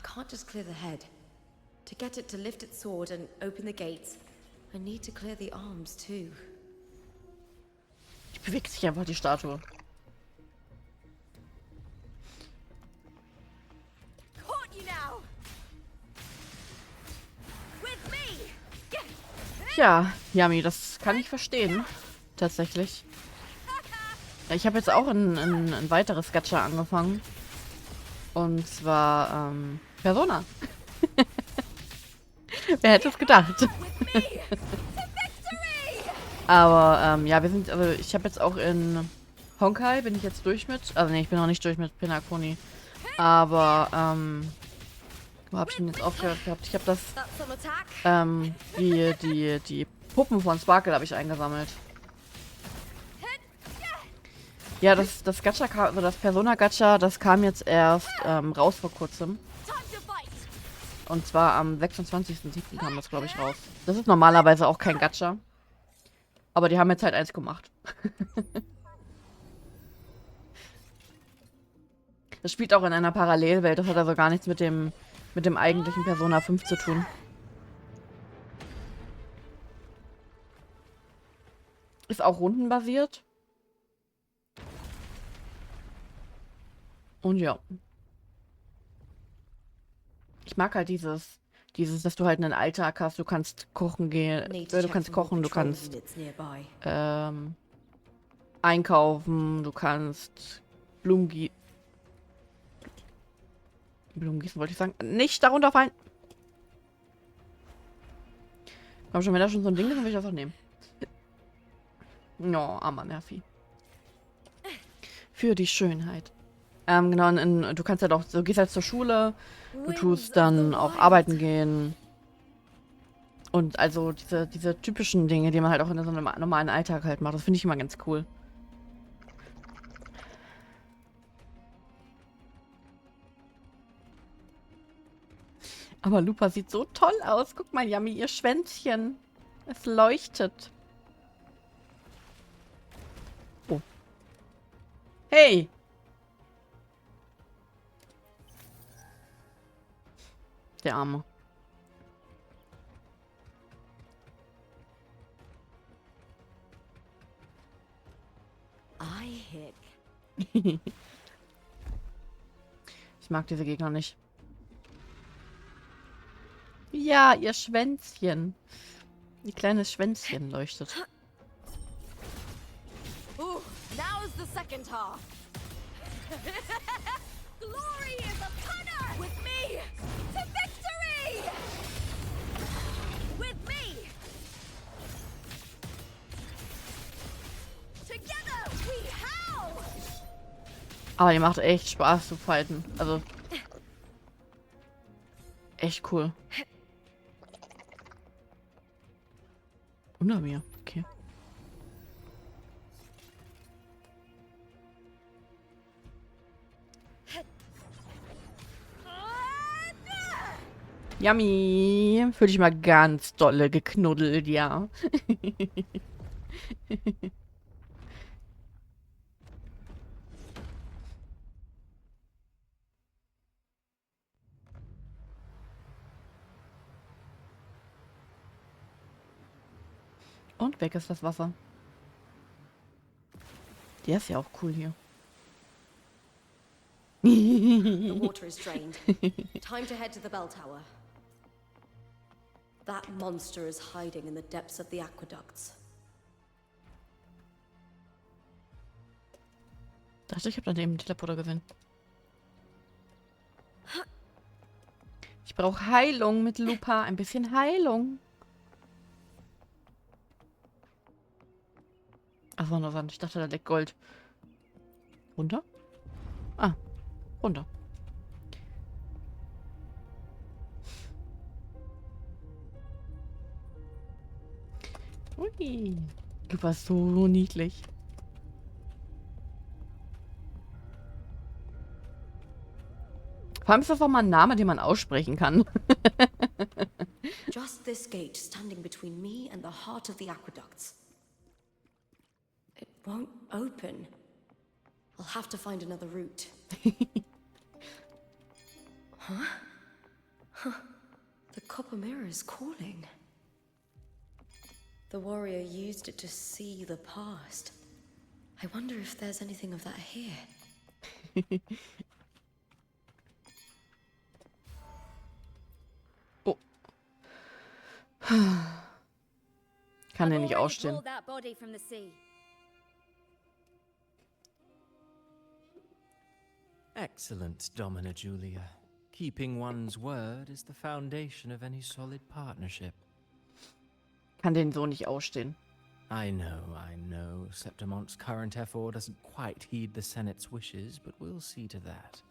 Can't just clear the head. To get it to lift its sword and open the gates, I need to clear the arms too. Die bewegt sich einfach, die Statue. Caught you now. With me. Ja, Yami, das kann ich verstehen. Tatsächlich. Ich habe jetzt auch ein weiteres Gacha angefangen. Und zwar, Persona. Wer hätte es gedacht? Aber, ja, also ich habe jetzt auch in Honkai, bin ich jetzt durch mit. Also, nee, ich bin noch nicht durch mit Pinakoni. Aber, wo habe ich denn jetzt aufgehört gehabt? Ich habe das, That's some attack. die Puppen von Sparkle habe ich eingesammelt. Ja, das Gacha, also das Persona-Gacha, das kam jetzt erst raus vor kurzem. Time to fight. Und zwar am 26.07. kam das, glaube ich, raus. Das ist normalerweise auch kein Gacha. Aber die haben jetzt halt eins gemacht. Das spielt auch in einer Parallelwelt. Das hat also gar nichts mit dem eigentlichen Persona 5 zu tun. Ist auch rundenbasiert. Und ja. Ich mag halt dieses, dass du halt einen Alltag hast. Du kannst kochen gehen, Need to du check kannst for more kochen, du patrol kannst units nearby. einkaufen, du kannst Blumen gießen. Blumen gießen wollte ich sagen. Nicht darunter fallen. Komm schon, wenn das schon so ein Ding ist, dann will ich das auch nehmen. No, armer Nervi. Für die Schönheit. Genau, du kannst ja doch, du gehst halt zur Schule, du tust dann auch arbeiten gehen. Und also diese typischen Dinge, die man halt auch in so einem normalen Alltag halt macht, das finde ich immer ganz cool. Aber Lupa sieht so toll aus. Guck mal, Yami, ihr Schwänzchen. Es leuchtet. Oh. Hey! Der Arme. I hick. Ich mag diese Gegner nicht. Ja, ihr Schwänzchen. Ihr kleines Schwänzchen leuchtet. Ooh, now's the second half. Glory is upon us! With me! To victory! With me! Together we howl! Aber die macht echt Spaß zu fighten. Also. Echt cool. Unter mir. Okay. Yummy. Fühl dich mal ganz dolle geknuddelt, ja. Und weg ist das Wasser. Der ist ja auch cool hier. The water is drained. Time to head to the bell tower. That monster is hiding in the depths of the aqueducts. Dachte, ich habe da eben einen Teleporter gesehen. Ich brauche Heilung mit LUPA. Ein bisschen Heilung. Ach, war nur Sand. Ich dachte, da liegt Gold. Runter? Ah, runter. Ui. Du warst so niedlich. Vor allem ist das auch mal ein Name, den man aussprechen kann. Just this gate standing between me and the heart of the aqueducts. It won't open. I'll have to find another route. Huh? Huh. The copper mirror is calling. The warrior used it to see the past. I wonder if there's anything of that here. Oh. Kann der nicht ausstehen. That body from the sea. Excellent, Domina Julia. Keeping one's word is the foundation of any solid partnership. Kann den so nicht ausstehen. I know. Septimon's current effort doesn't quite heed the Senate's wishes, but we'll see to that.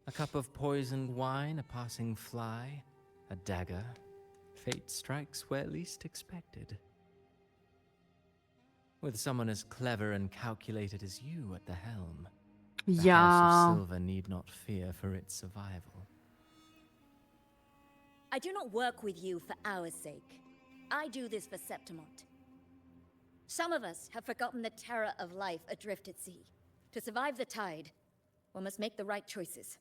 A cup of poisoned wine, a passing fly, a dagger. Fate strikes where least expected. With someone as clever and calculated as you at the helm, the House Ja. of Silver need not fear for its survival. I do not work with you for our sake. I do this for Septimont. Some of us have forgotten the terror of life adrift at sea. To survive the tide, one must make the right choices.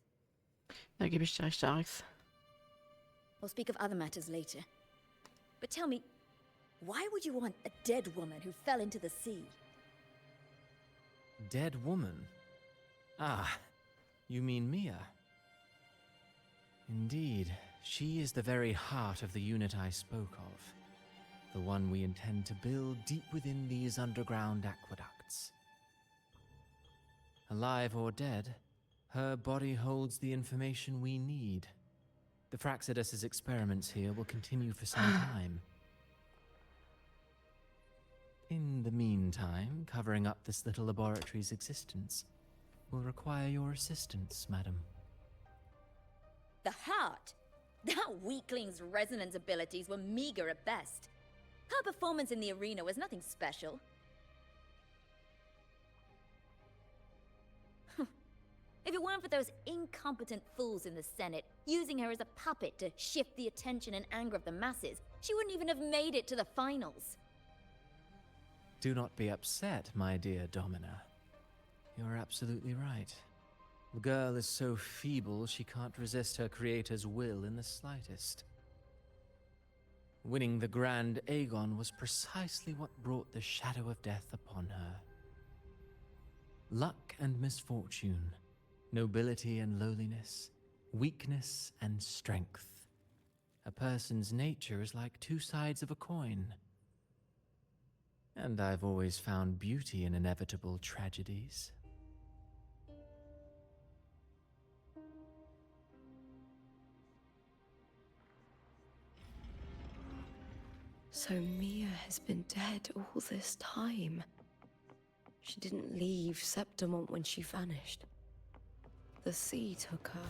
Da gebe ich dir recht, Arix. We'll speak of other matters later. But tell me, why would you want a dead woman who fell into the sea? Dead woman? Ah, you mean Mia? Indeed, she is the very heart of the unit I spoke of. The one we intend to build deep within these underground aqueducts. Alive or dead, her body holds the information we need. The Fraxidus's experiments here will continue for some time. In the meantime, covering up this little laboratory's existence will require your assistance, madam. The heart? That weakling's resonance abilities were meager at best. Her performance in the arena was nothing special. If it weren't for those incompetent fools in the Senate using her as a puppet to shift the attention and anger of the masses, she wouldn't even have made it to the finals. Do not be upset, my dear Domina. You're absolutely right. The girl is so feeble she can't resist her creator's will in the slightest. Winning the Grand Aegon was precisely what brought the shadow of death upon her. Luck and misfortune, nobility and lowliness, weakness and strength. A person's nature is like two sides of a coin. And I've always found beauty in inevitable tragedies. So Mia has been dead all this time. She didn't leave Septimont when she vanished. The sea took her.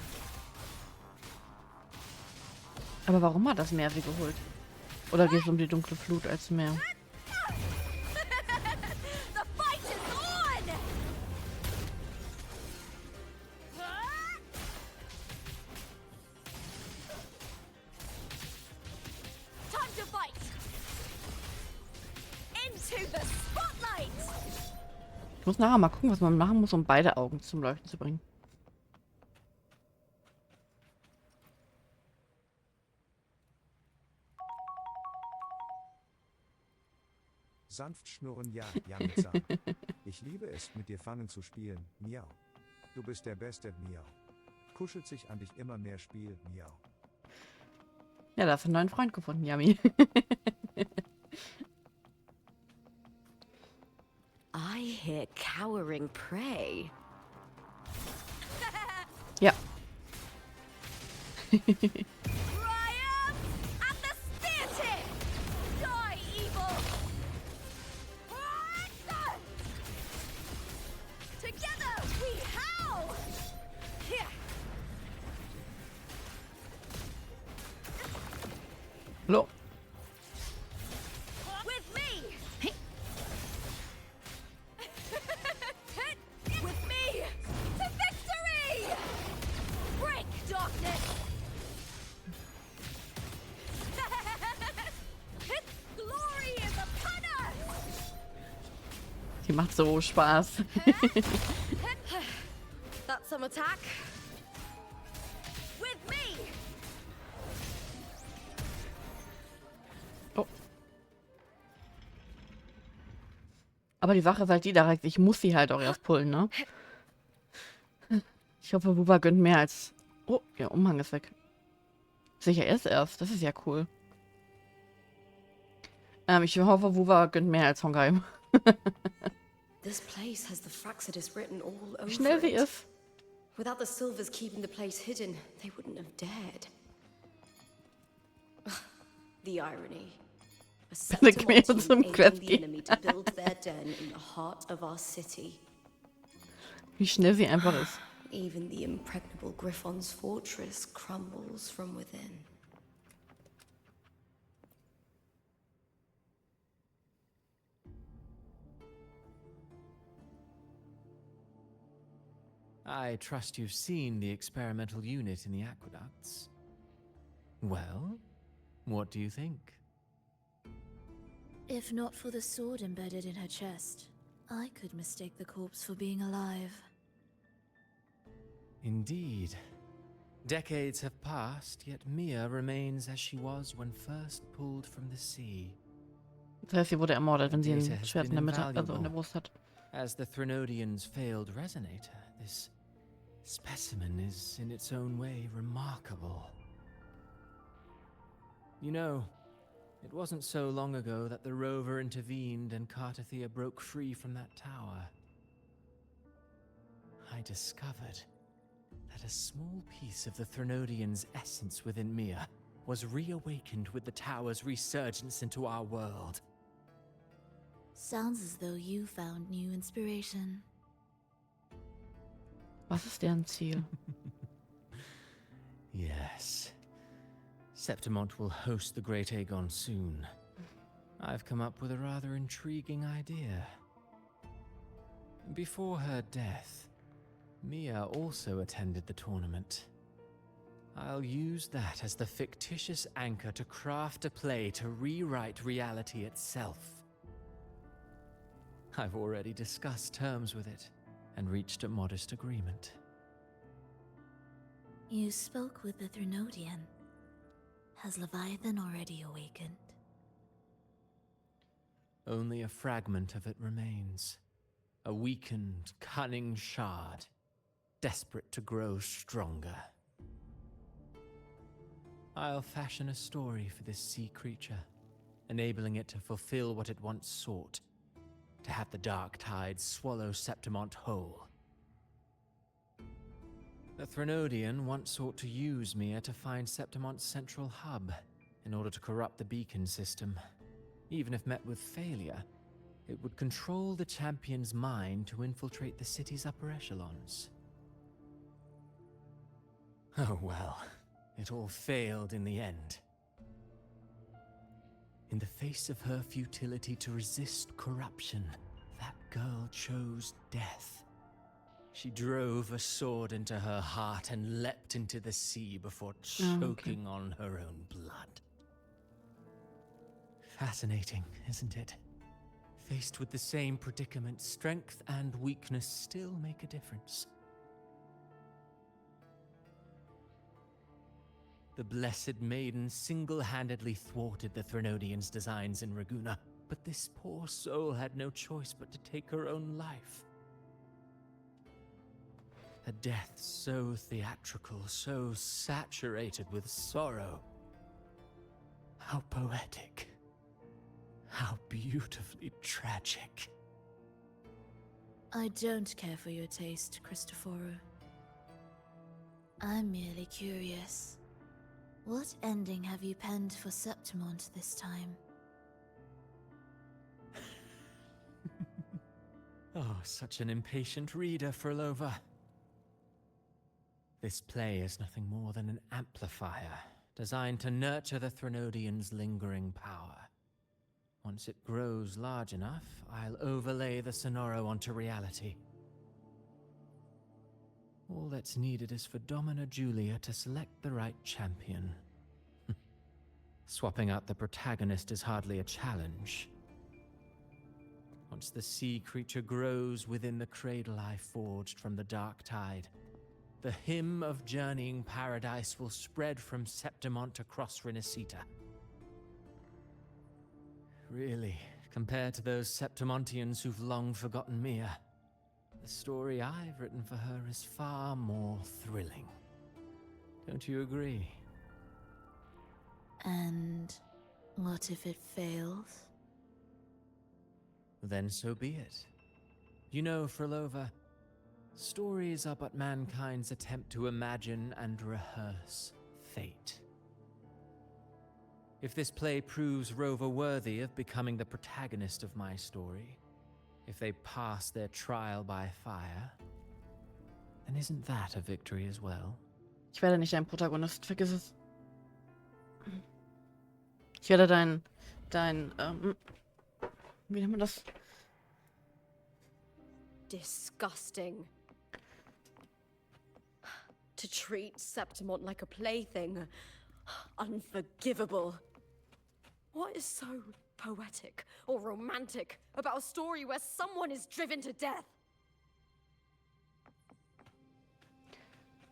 Aber warum hat das Meer sie geholt? Oder geht es um die dunkle Flut als Meer? The fight is on! Time to fight! Into the spotlight! Ich muss nachher mal gucken, was man machen muss, um beide Augen zum Leuchten zu bringen. Sanft schnurren, ja, Yami-san. Ich liebe es, mit dir Fangen zu spielen, Miau. Du bist der Beste, Miau. Kuschelt sich an dich immer mehr Spiel, Miau. Ja, da hast du einen neuen Freund gefunden, Yami. I hear cowering prey. Ja. Triumph at the spear tip! Die, evil! Together we howl! Here! Hallo. With me! With me! To victory! Break darkness! Glory is upon us! Die macht so Spaß. That's some attack. With me! Oh. Aber die Sache ist halt die direkt, ich muss sie halt auch erst pullen, ne? Ich hoffe, Wuwa gönnt mehr als... Oh, ihr Umhang ist weg. Sicher erst. Das ist ja cool. Ich hoffe, Wuwa gönnt mehr als Hongai. This place has the Fraxidus written all over Wie schnell sie it. ist. Without the Silvers keeping the place hidden, they wouldn't have dared. Ugh, the irony. A Bitte geh mir Septimont zum team Quest aiding the gehen. enemy to build their den in the heart of our city. Wie schnell sie einfach ist. Even the impregnable Griffon's fortress crumbles from within. I trust you've seen the experimental unit in the aqueducts. Well, what do you think? If not for the sword embedded in her chest, I could mistake the corpse for being alive. Indeed. Decades have passed, yet Mia remains as she was when first pulled from the sea. Das heißt, sie wurde ermordet, wenn sie Data ein has Schwert in been der Mitte, also in invaluable. der Brust hat. As the Threnodian's failed resonator, this specimen is in its own way remarkable. You know, it wasn't so long ago that the rover intervened and Cartathea broke free from that tower. I discovered that a small piece of the Threnodian's essence within Mia was reawakened with the tower's resurgence into our world. Sounds as though you found new inspiration. Was ist deren Ziel? Yes. Septimont will host the Great Aegon soon. I've come up with a rather intriguing idea. Before her death, Mia also attended the tournament. I'll use that as the fictitious anchor to craft a play to rewrite reality itself. I've already discussed terms with it and reached a modest agreement. You spoke with the Threnodian. Has Leviathan already awakened? Only a fragment of it remains. A weakened, cunning shard, desperate to grow stronger. I'll fashion a story for this sea creature, enabling it to fulfill what it once sought, to have the dark tide swallow Septimont whole. The Threnodian once sought to use Mia to find Septimont's central hub in order to corrupt the beacon system. Even if met with failure, it would control the champion's mind to infiltrate the city's upper echelons. Oh well, it all failed in the end. In the face of her futility to resist corruption, that girl chose death. She drove a sword into her heart and leapt into the sea before choking on her own blood. Fascinating, isn't it? Faced with the same predicament, strength and weakness still make a difference. The Blessed Maiden single-handedly thwarted the Threnodian's designs in Raguna, but this poor soul had no choice but to take her own life. A death so theatrical, so saturated with sorrow. How poetic. How beautifully tragic. I don't care for your taste, Cristoforo. I'm merely curious. What ending have you penned for Septimont this time? Oh, such an impatient reader, Frolova. This play is nothing more than an amplifier, designed to nurture the Threnodian's lingering power. Once it grows large enough, I'll overlay the Sonoro onto reality. All that's needed is for Domina Julia to select the right champion. Swapping out the protagonist is hardly a challenge. Once the sea creature grows within the cradle I forged from the dark tide, the hymn of journeying paradise will spread from Septimont across Renacita. Really, compared to those Septimontians who've long forgotten Mia, the story I've written for her is far more thrilling. Don't you agree? And what if it fails? Then so be it. You know, Frolova, stories are but mankind's attempt to imagine and rehearse fate. If this play proves Rover worthy of becoming the protagonist of my story, if they pass their trial by fire, then isn't that a victory as well? Ich werde nicht dein Protagonist, vergiss es. Ich werde wie nennt man das? Disgusting. To treat Septimont like a plaything. Unforgivable. What is so poetic or romantic about a story where someone is driven to death?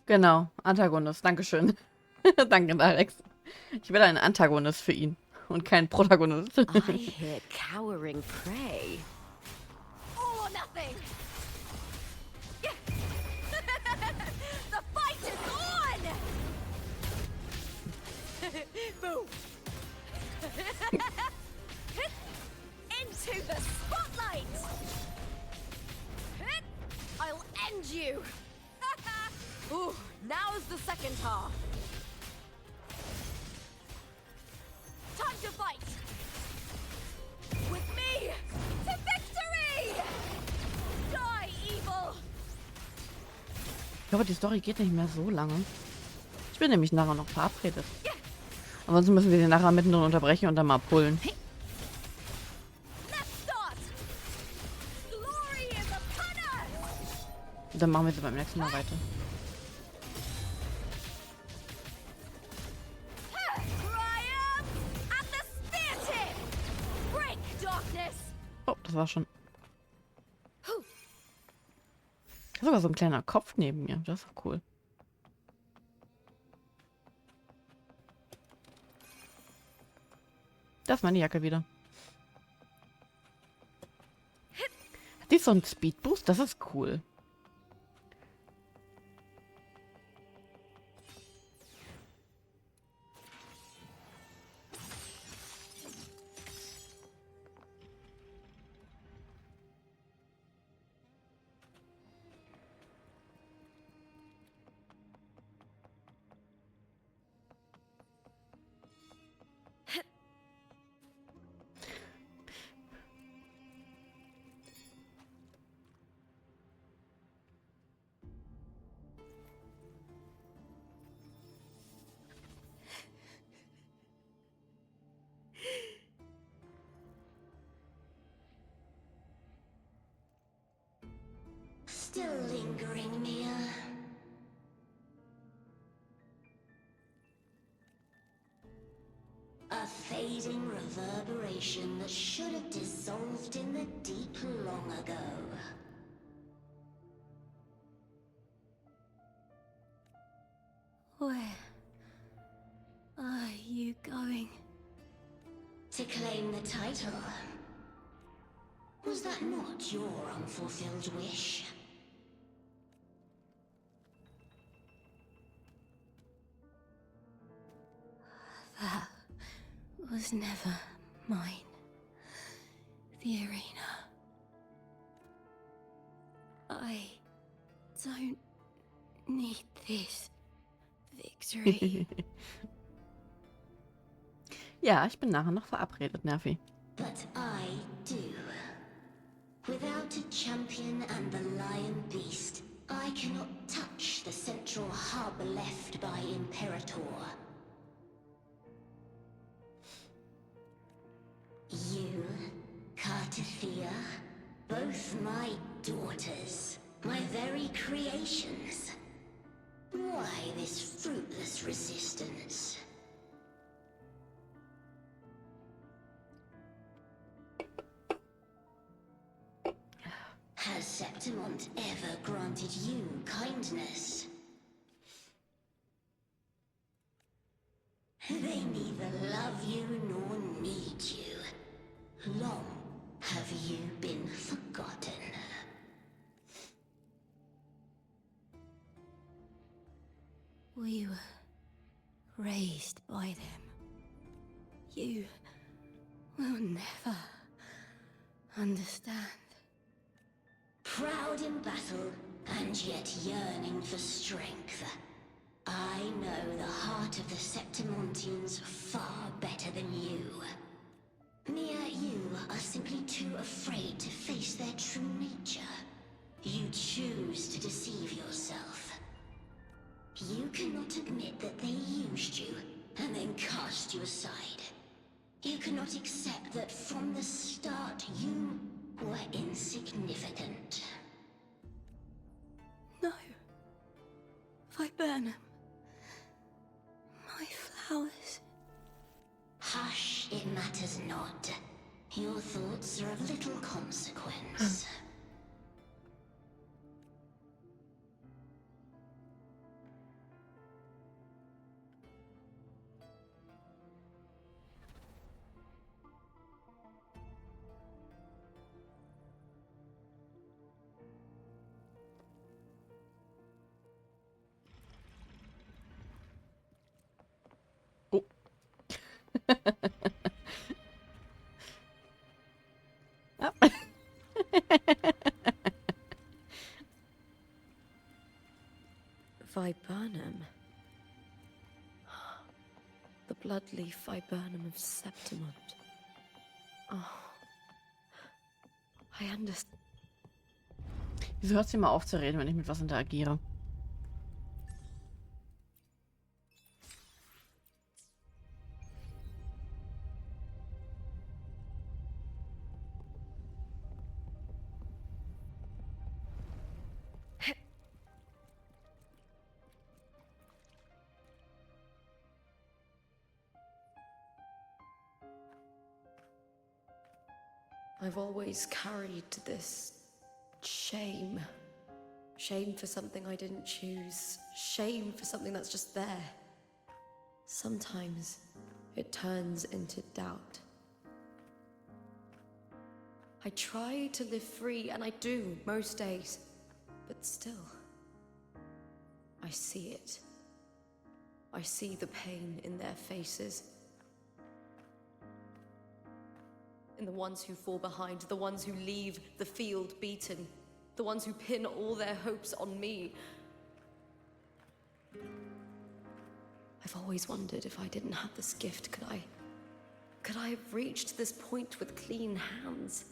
Genau, Antagonist, dankeschön. Danke, Alex. Ich werde ein Antagonist für ihn und kein Protagonist. I hear cowering prey. All or nothing! The fight is on! Boom! Into the spotlight! I'll end you! Ooh, now's the second half. Time to fight! With me to victory! Die, evil! Ich glaube, die Story geht nicht mehr so lange. Ich bin nämlich nachher noch verabredet. Ansonsten müssen wir sie nachher mittendrin unterbrechen und dann mal pullen. Let's start! Glory is upon us! Dann machen wir sie beim nächsten Mal weiter. Triumph at the spear tip! Break darkness! Oh, das war schon. Sogar so ein kleiner Kopf neben mir. Das ist doch cool. Das ist meine Jacke wieder. Hat die so einen Speedboost? Das ist cool. Still lingering, Mia. A fading reverberation that should have dissolved in the deep long ago. Where are you going? To claim the title. Was that not your unfulfilled wish? That was never mine. The arena. I don't need this victory. Ja, ich bin nachher noch verabredet, Nervi. But I do. Without a champion and the lion beast, I cannot touch the central hub left by Imperator. You, Cartathea, both my daughters, my very creations. Why this fruitless resistance? Has Septimont ever granted you kindness? They neither love you nor need you. Long have you been forgotten? We were raised by them. You will never understand. Proud in battle, and yet yearning for strength. I know the heart of the Septimontians far better than you. Mia, you are simply too afraid to face their true nature. You choose to deceive yourself. You cannot admit that they used you, and then cast you aside. You cannot accept that from the start you were insignificant. No. Viburnum. My flowers. Hush, it matters not. Your thoughts are of little consequence. Oh. Ah. Viburnum. The bloodleaf viburnum of Septimont. Oh. I understand. Wieso hört sie mal auf zu reden, wenn ich mit was interagiere? I've always carried this shame. Shame for something I didn't choose. Shame for something that's just there. Sometimes it turns into doubt. I try to live free, and I do most days. But still, I see it. I see the pain in their faces. In the ones who fall behind, the ones who leave the field beaten, the ones who pin all their hopes on me. I've always wondered if I didn't have this gift, could I have reached this point with clean hands?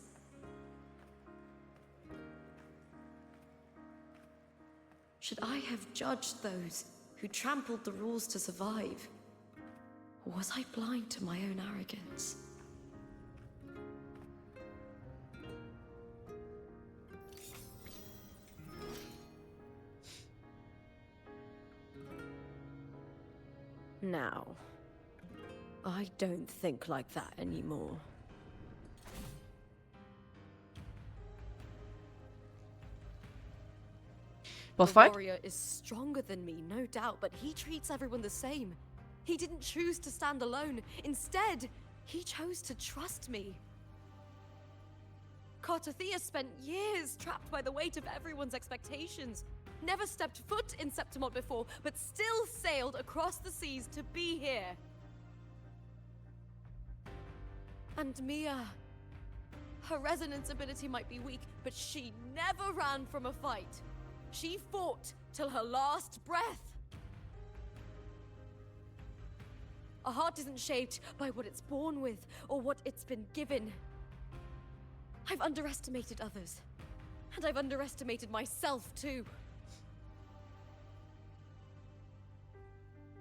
Should I have judged those who trampled the rules to survive? Or was I blind to my own arrogance? Now, I don't think like that anymore. Boss The fight? warrior is stronger than me, no doubt, but he treats everyone the same. He didn't choose to stand alone. Instead, he chose to trust me. Cartothea spent years trapped by the weight of everyone's expectations. Never stepped foot in Septimont before, but still sailed across the seas to be here. And Mia, her resonance ability might be weak, but she never ran from a fight. She fought till her last breath. A heart isn't shaped by what it's born with or what it's been given. I've underestimated others, and I've underestimated myself too.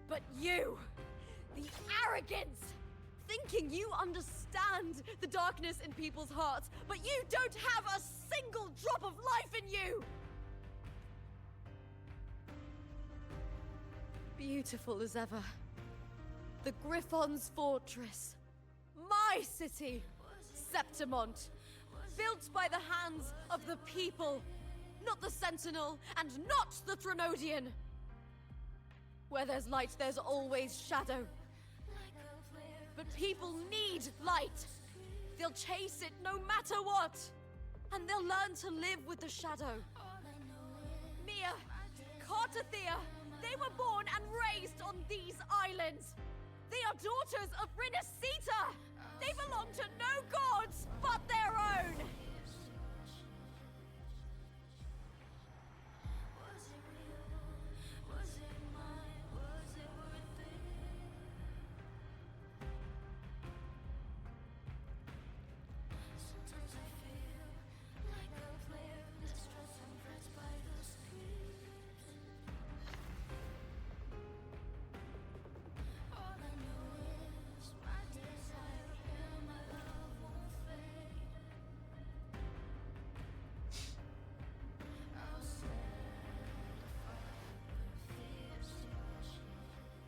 But you, the arrogance, thinking you understand the darkness in people's hearts, but you don't have a single drop of life in you! Beautiful as ever. The Griffon's fortress. My city, Septimont. Built by the hands of the people. Not the Sentinel, and not the Threnodian. Where there's light, there's always shadow. But people need light. They'll chase it no matter what. And they'll learn to live with the shadow. Mia, Cartothea, they were born and raised on these islands. They are daughters of Rinasita. They belong to no gods but their own.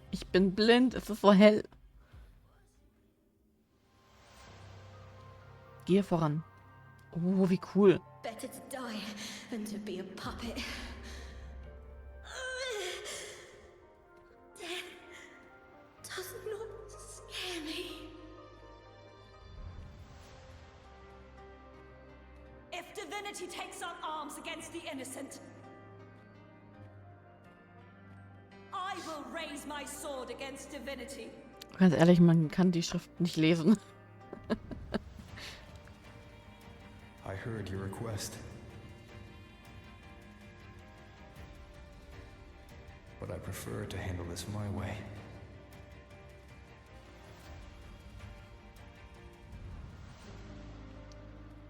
Ich bin blind, es ist so hell. Gehe voran. Oh, wie cool. Better to die than to be a puppet. Death does not scare me. If divinity takes up arms against the innocent, I will raise my sword against divinity. Ganz ehrlich, man kann die Schrift nicht lesen. I heard your request. But I prefer to handle this my way.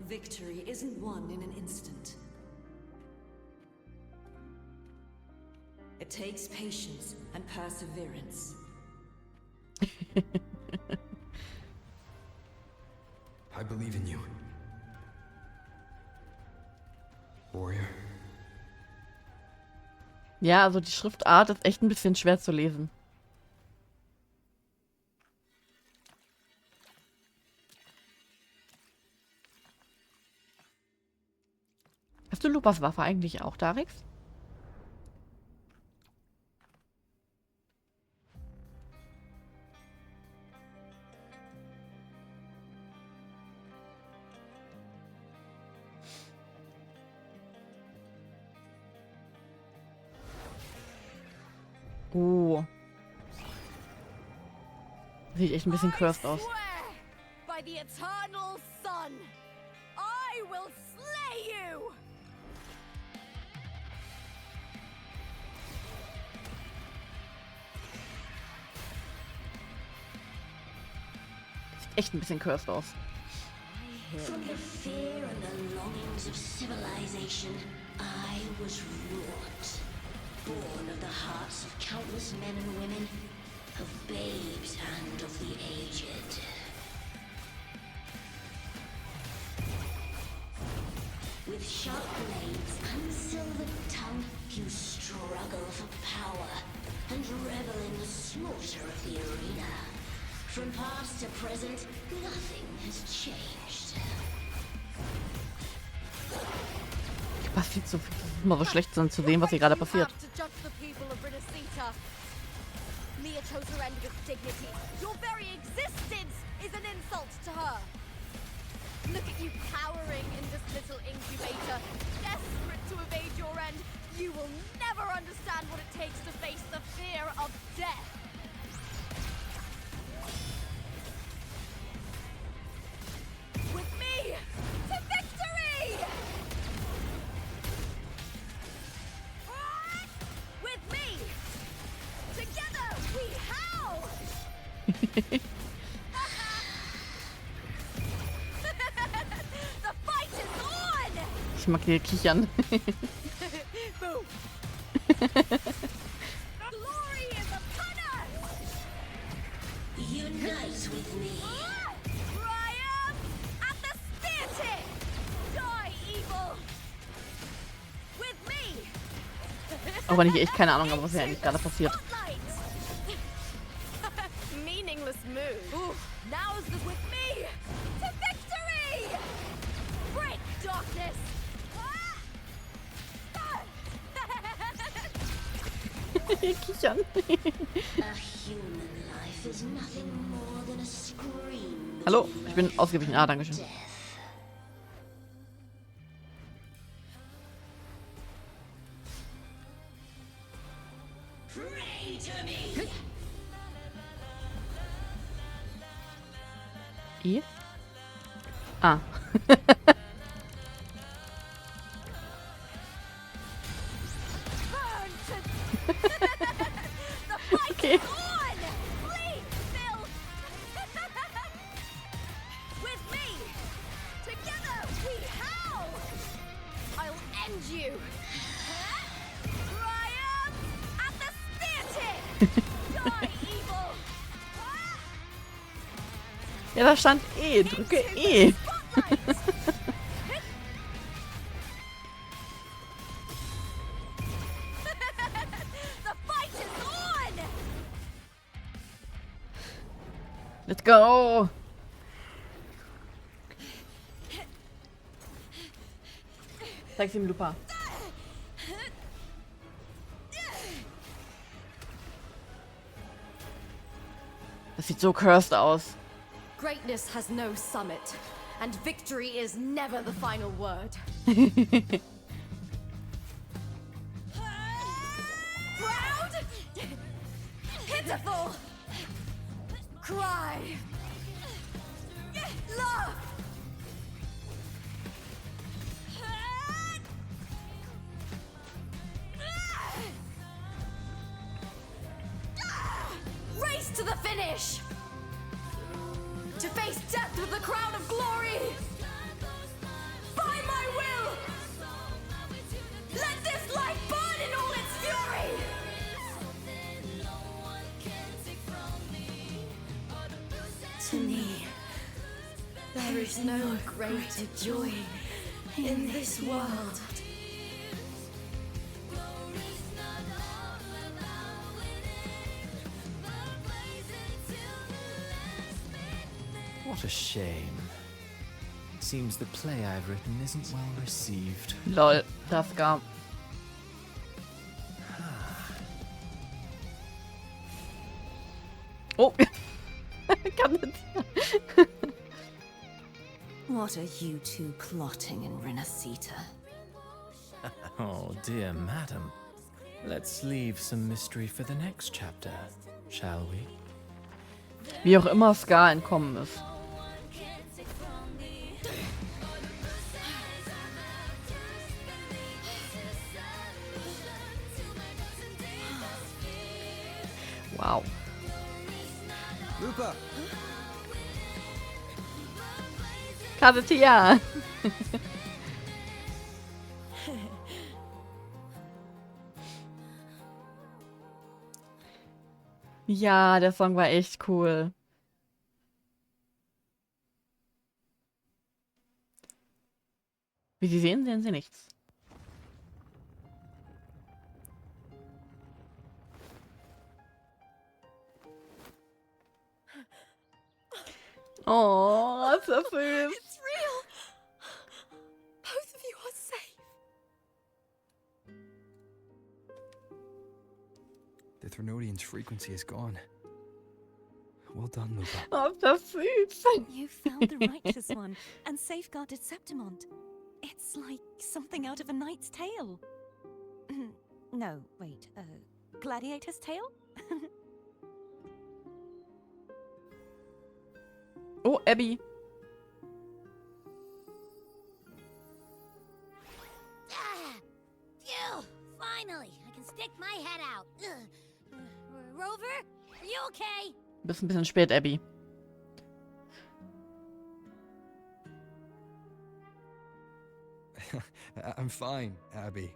Victory isn't won in an instant. It takes patience and perseverance. I believe in you. Warrior. Ja, also die Schriftart ist echt ein bisschen schwer zu lesen. Hast du LUPAs Waffe eigentlich auch, Darix? Oh. Sieht echt ein bisschen cursed aus. By the eternal sun, I will slay you! Sieht echt ein bisschen cursed aus. From the fear and the longings of civilization, I was wrought. Born of the hearts of countless men and women, of babes and of the aged. With sharp blades and silvered tongue, you struggle for power and revel in the slaughter of the arena. From past to present, nothing has changed. Was sieht so immer so schlecht sind zu sehen, was hier gerade passiert. Mia chose her end with dignity. Your very existence is an insult to her. Look at you cowering in this little incubator, desperate to evade your end. You will never understand what it takes to face the fear of death. With me to victory! With me! Together we howl! The fight is on! Ich mag hier kichern. Boom! Glory is upon us! Unite with me. Triumph at the spear tip! Die, evil! With me! Auch wenn ich echt keine Ahnung habe, was hier eigentlich gerade passiert. Meaningless move. Now's the with me to victory! Break darkness! Kichern. A human life is nothing more than a scream. Hallo, ich bin ausgewichen. Ah, danke schön. Pray to me. I? Ah. Burn to the fight Okay. is on! Bleed, filth! With me! Together we howl! I'll end you! Triumph at the spear tip! Die, evil! Ja, da stand E. Drücke E. Spotlight! The fight is on! Let's go. Zeig's ihm, LUPA. Das sieht so cursed aus. Greatness has no summit, and victory is never the final word. Proud? Pitiful? Cry? Love? Race to the finish! To face death with the crown of glory! By my will! Let this life burn in all its fury! To me, There is no greater joy in this world. What a shame. It seems the play I've written isn't well received. Lol, das gab. Oh, kann nicht. What are you two plotting in Renacita? Oh dear madam. Let's leave some mystery for the next chapter, shall we? Wie auch immer Scar entkommen ist. Wow. Lupa! Kadetia. Ja, der Song war echt cool. Wie Sie sehen, sehen Sie nichts. Oh, ist das süß. It's real! Both of you are safe. The Threnodian's frequency is gone. Well done, Lupa. Oh, ist das süß. You found the righteous one and safeguarded Septimont. It's like something out of a knight's tale. No, wait, gladiator's tale? Oh, Abby. Ah, phew! Finally, I can stick my head out. Rover, are you okay? Bist ein bisschen spät, Abby. I'm fine, Abby.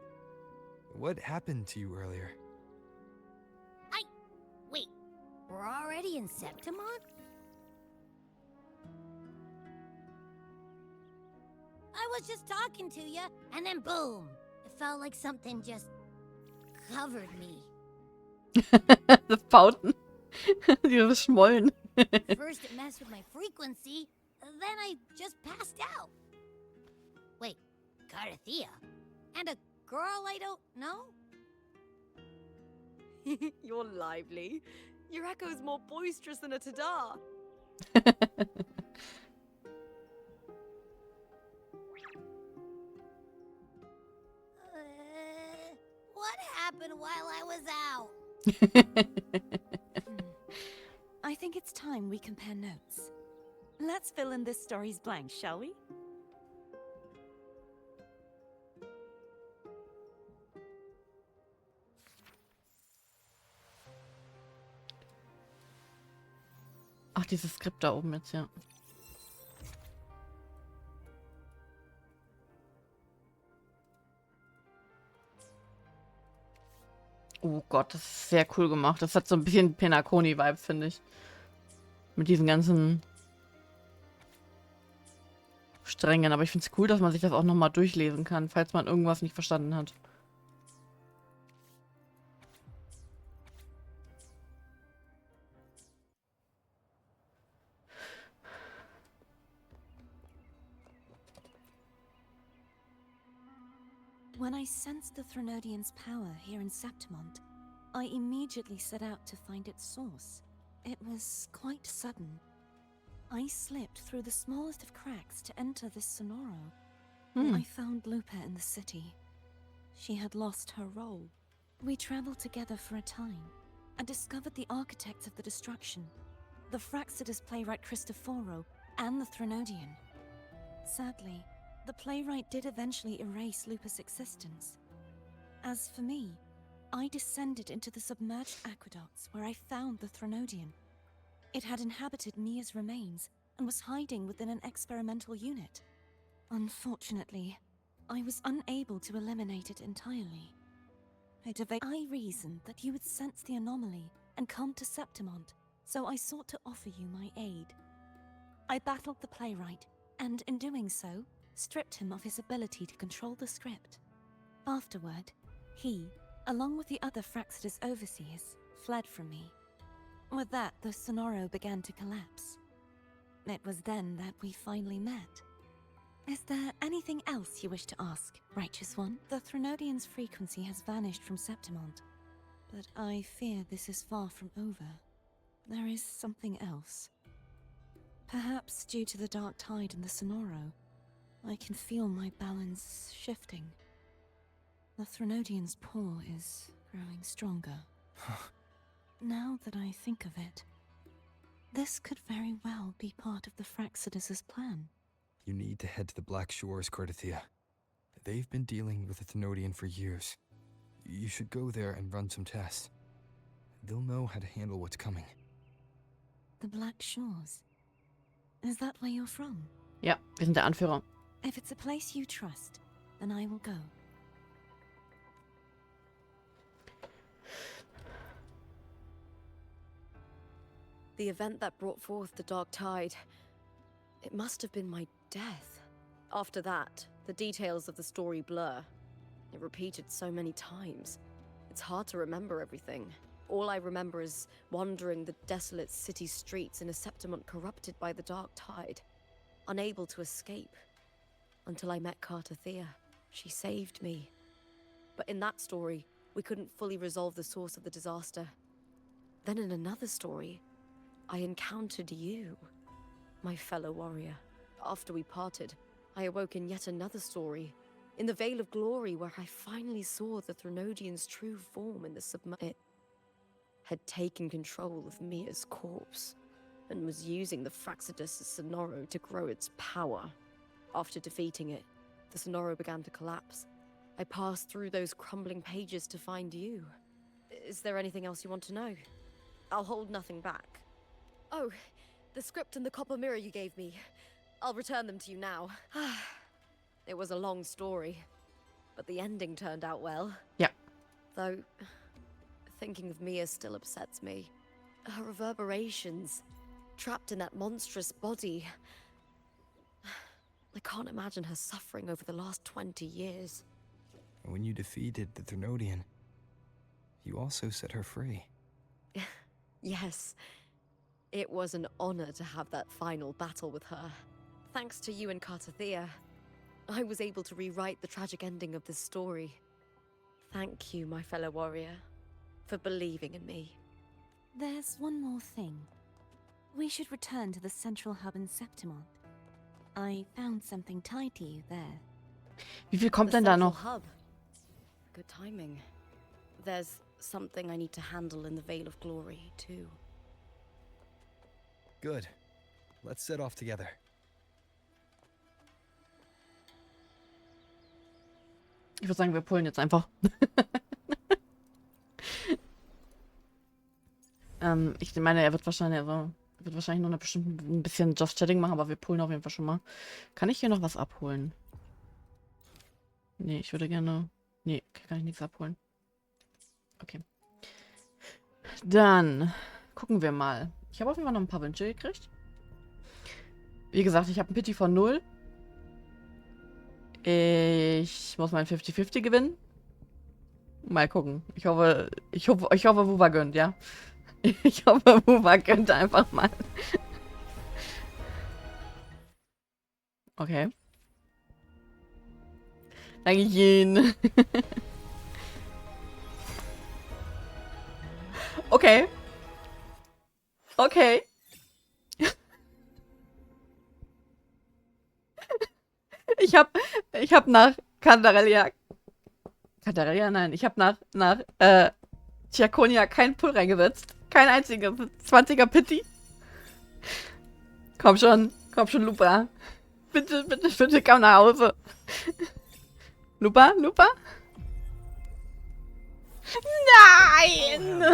What happened to you earlier? Wait, we're already in Septimont? I was just talking to you, and then boom! It felt like something just covered me. Das Pauten. Dieses Schmollen. First it messed with my frequency, then I just passed out. Wait, Carthea? And a girl I don't know? You're lively. Your echo's more boisterous than a Tadar. What happened while I was out? I think it's time we compare notes. Let's fill in this story's blanks, shall we? Ach, dieses Skript da oben jetzt, ja. Oh Gott, das ist sehr cool gemacht. Das hat so ein bisschen Penaconi-Vibes, finde ich. Mit diesen ganzen Strängen. Aber ich finde es cool, dass man sich das auch nochmal durchlesen kann, falls man irgendwas nicht verstanden hat. When I sensed the Threnodian's power here in Septimont, I immediately set out to find its source. It was quite sudden. I slipped through the smallest of cracks to enter this Sonoro. I found Lupa in the city. She had lost her role. We traveled together for a time and discovered the architects of the destruction, the Fraxidus playwright Cristoforo and the Threnodian. Sadly, the playwright did eventually erase Lupa's existence. As for me, I descended into the submerged aqueducts where I found the Threnodian. It had inhabited Mia's remains and was hiding within an experimental unit. Unfortunately, I was unable to eliminate it entirely. I reasoned that you would sense the anomaly and come to Septimont, so I sought to offer you my aid. I battled the playwright, and in doing so, stripped him of his ability to control the script. Afterward, he, along with the other Fraxidus overseers, fled from me. With that, the Sonoro began to collapse. It was then that we finally met. Is there anything else you wish to ask, righteous one? The Threnodian's frequency has vanished from Septimont, but I fear this is far from over. There is something else. Perhaps due to the dark tide in the Sonoro, I can feel my balance shifting. The Threnodian's pull is growing stronger. Now that I think of it, this could very well be part of the Fraxidus's plan. You need to head to the Black Shores, Cardathia. They've been dealing with the Thenodian for years. You should go there and run some tests. They'll know how to handle what's coming. The Black Shores? Is that where you're from? Ja, wir sind der Anführer. If it's a place you trust, then I will go. The event that brought forth the dark tide, it must have been my death. After that, the details of the story blur. It repeated so many times. It's hard to remember everything. All I remember is wandering the desolate city streets in a Septimont corrupted by the dark tide, unable to escape. Until I met Cardathia. She saved me. But in that story, we couldn't fully resolve the source of the disaster. Then in another story, I encountered you, my fellow warrior. After we parted, I awoke in yet another story, in the Veil of Glory, where I finally saw the Threnodian's true form in the It had taken control of Mia's corpse, and was using the Fraxidus' Sonoro to grow its power. After defeating it, the Sonoro began to collapse. I passed through those crumbling pages to find you. Is there anything else you want to know? I'll hold nothing back. Oh, the script and the copper mirror you gave me. I'll return them to you now. It was a long story, but the ending turned out well. Ja. Though, thinking of Mia still upsets me. Her reverberations, trapped in that monstrous body. I can't imagine her suffering over the last 20 years. When you defeated the Threnodian, you also set her free. Yes. It was an honor to have that final battle with her. Thanks to you and Cardathia, I was able to rewrite the tragic ending of this story. Thank you, my fellow warrior, for believing in me. There's one more thing. We should return to the central hub in Septimont. I found something tied to you there. Wie viel kommt The denn da central noch? hub. Good timing. There's something I need to handle in the Veil of Glory, too. Good. Let's set off together. Ich würde sagen, wir pullen jetzt einfach. Ich meine, er wird wahrscheinlich nur ein bisschen Just Chatting machen, aber wir pullen auf jeden Fall schon mal. Kann ich hier noch was abholen? Nee, ich würde gerne... Nee, kann ich nichts abholen. Okay. Dann gucken wir mal. Ich habe auf jeden Fall noch ein paar Wünsche gekriegt. Wie gesagt, ich habe ein Pity von 0. Ich muss mein 50-50 gewinnen. Mal gucken. Ich hoffe, Wuva gönnt, ja. Ich hoffe, Wuva gönnt einfach mal. Okay. Dankeschön. Okay. Okay. Ich hab nach Candarelia, nein, ich hab nach Chiaconia keinen Pull reingesetzt. Kein einziger 20er Pity. Komm schon, LUPA. Bitte, bitte, bitte komm nach Hause. LUPA? Nein!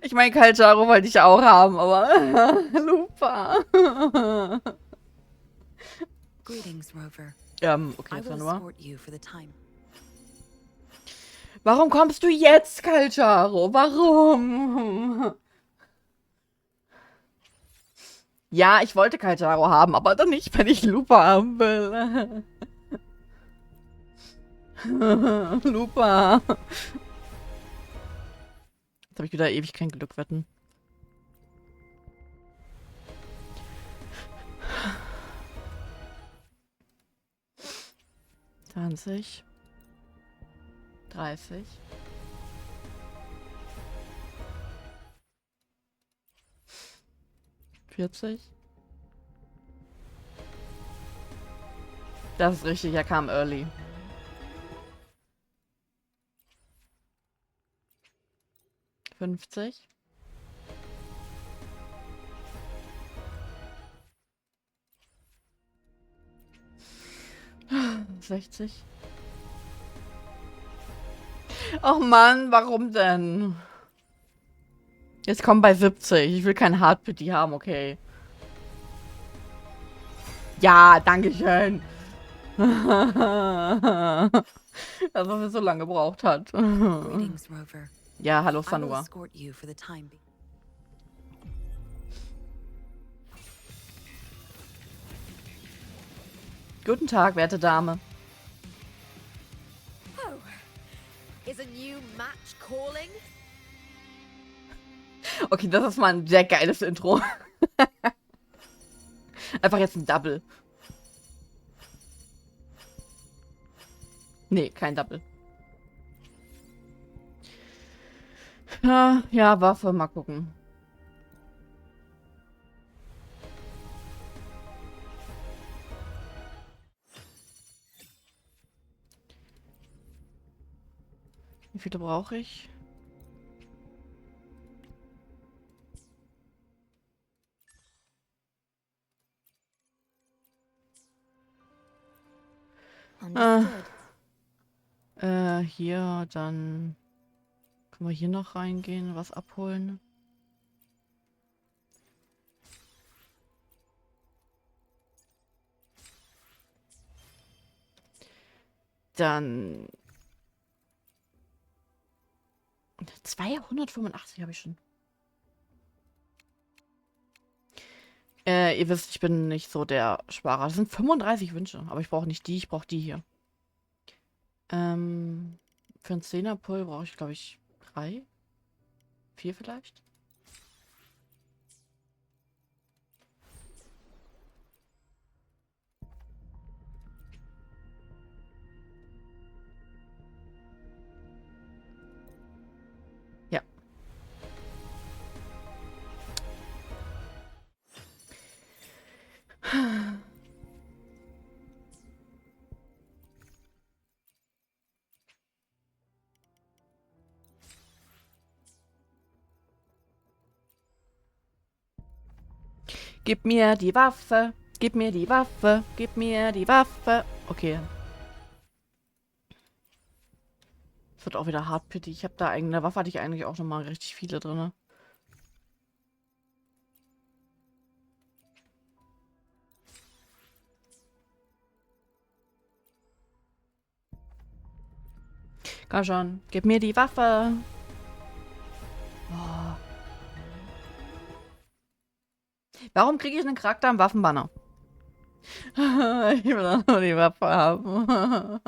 Ich meine, Kalcharo wollte ich auch haben, aber LUPA. Greetings, Rover. Okay, I jetzt will nur. escort you for the time. Warum kommst du jetzt, Kalcharo? Warum? Ja, ich wollte Kalcharo haben, aber dann nicht, wenn ich LUPA haben will. LUPA. Jetzt habe ich wieder ewig kein Glück wetten. 20. 30. Das ist richtig, er kam early. $50. 60. Och Mann, warum denn? Jetzt kommen bei 70. Ich will kein Hardpity haben, okay. Ja, dankeschön. Also, was er so lange gebraucht hat. Greetings, Rover. Ja, hallo I will Sanua. escort you for the time being. Guten Tag, werte Dame. Oh, is a new match calling? Okay, das ist mal ein sehr geiles Intro. Einfach jetzt ein Double. Nee, kein Double. Ja, Waffe, mal gucken. Wie viele brauche ich? Understood. Hier, dann können wir hier noch reingehen, was abholen. Dann 285 habe ich schon. Ihr wisst, ich bin nicht so der Sparer. Das sind 35 Wünsche, aber ich brauche nicht die, ich brauche die hier. Für einen 10er-Pull brauche ich, glaube ich, 3. 4 vielleicht. Ja. Gib mir die Waffe. Gib mir die Waffe. Gib mir die Waffe. Okay. Es wird auch wieder Hardpity. Ich habe da eigene Waffe, hatte ich eigentlich auch noch mal richtig viele drin. Komm schon. Gib mir die Waffe. Oh. Warum kriege ich einen Charakter im Waffenbanner? Ich will auch nur die Waffe haben.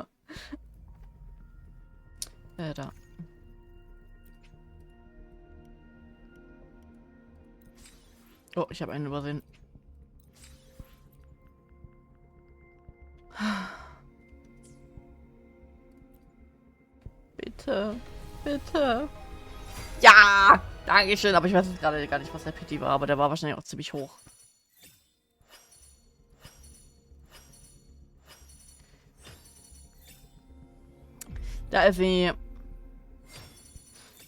Da. Oh, ich habe einen übersehen. Bitte. Bitte. Ja! Dankeschön. Aber ich weiß jetzt gerade gar nicht, was der Pity war. Aber der war wahrscheinlich auch ziemlich hoch. Da ist sie.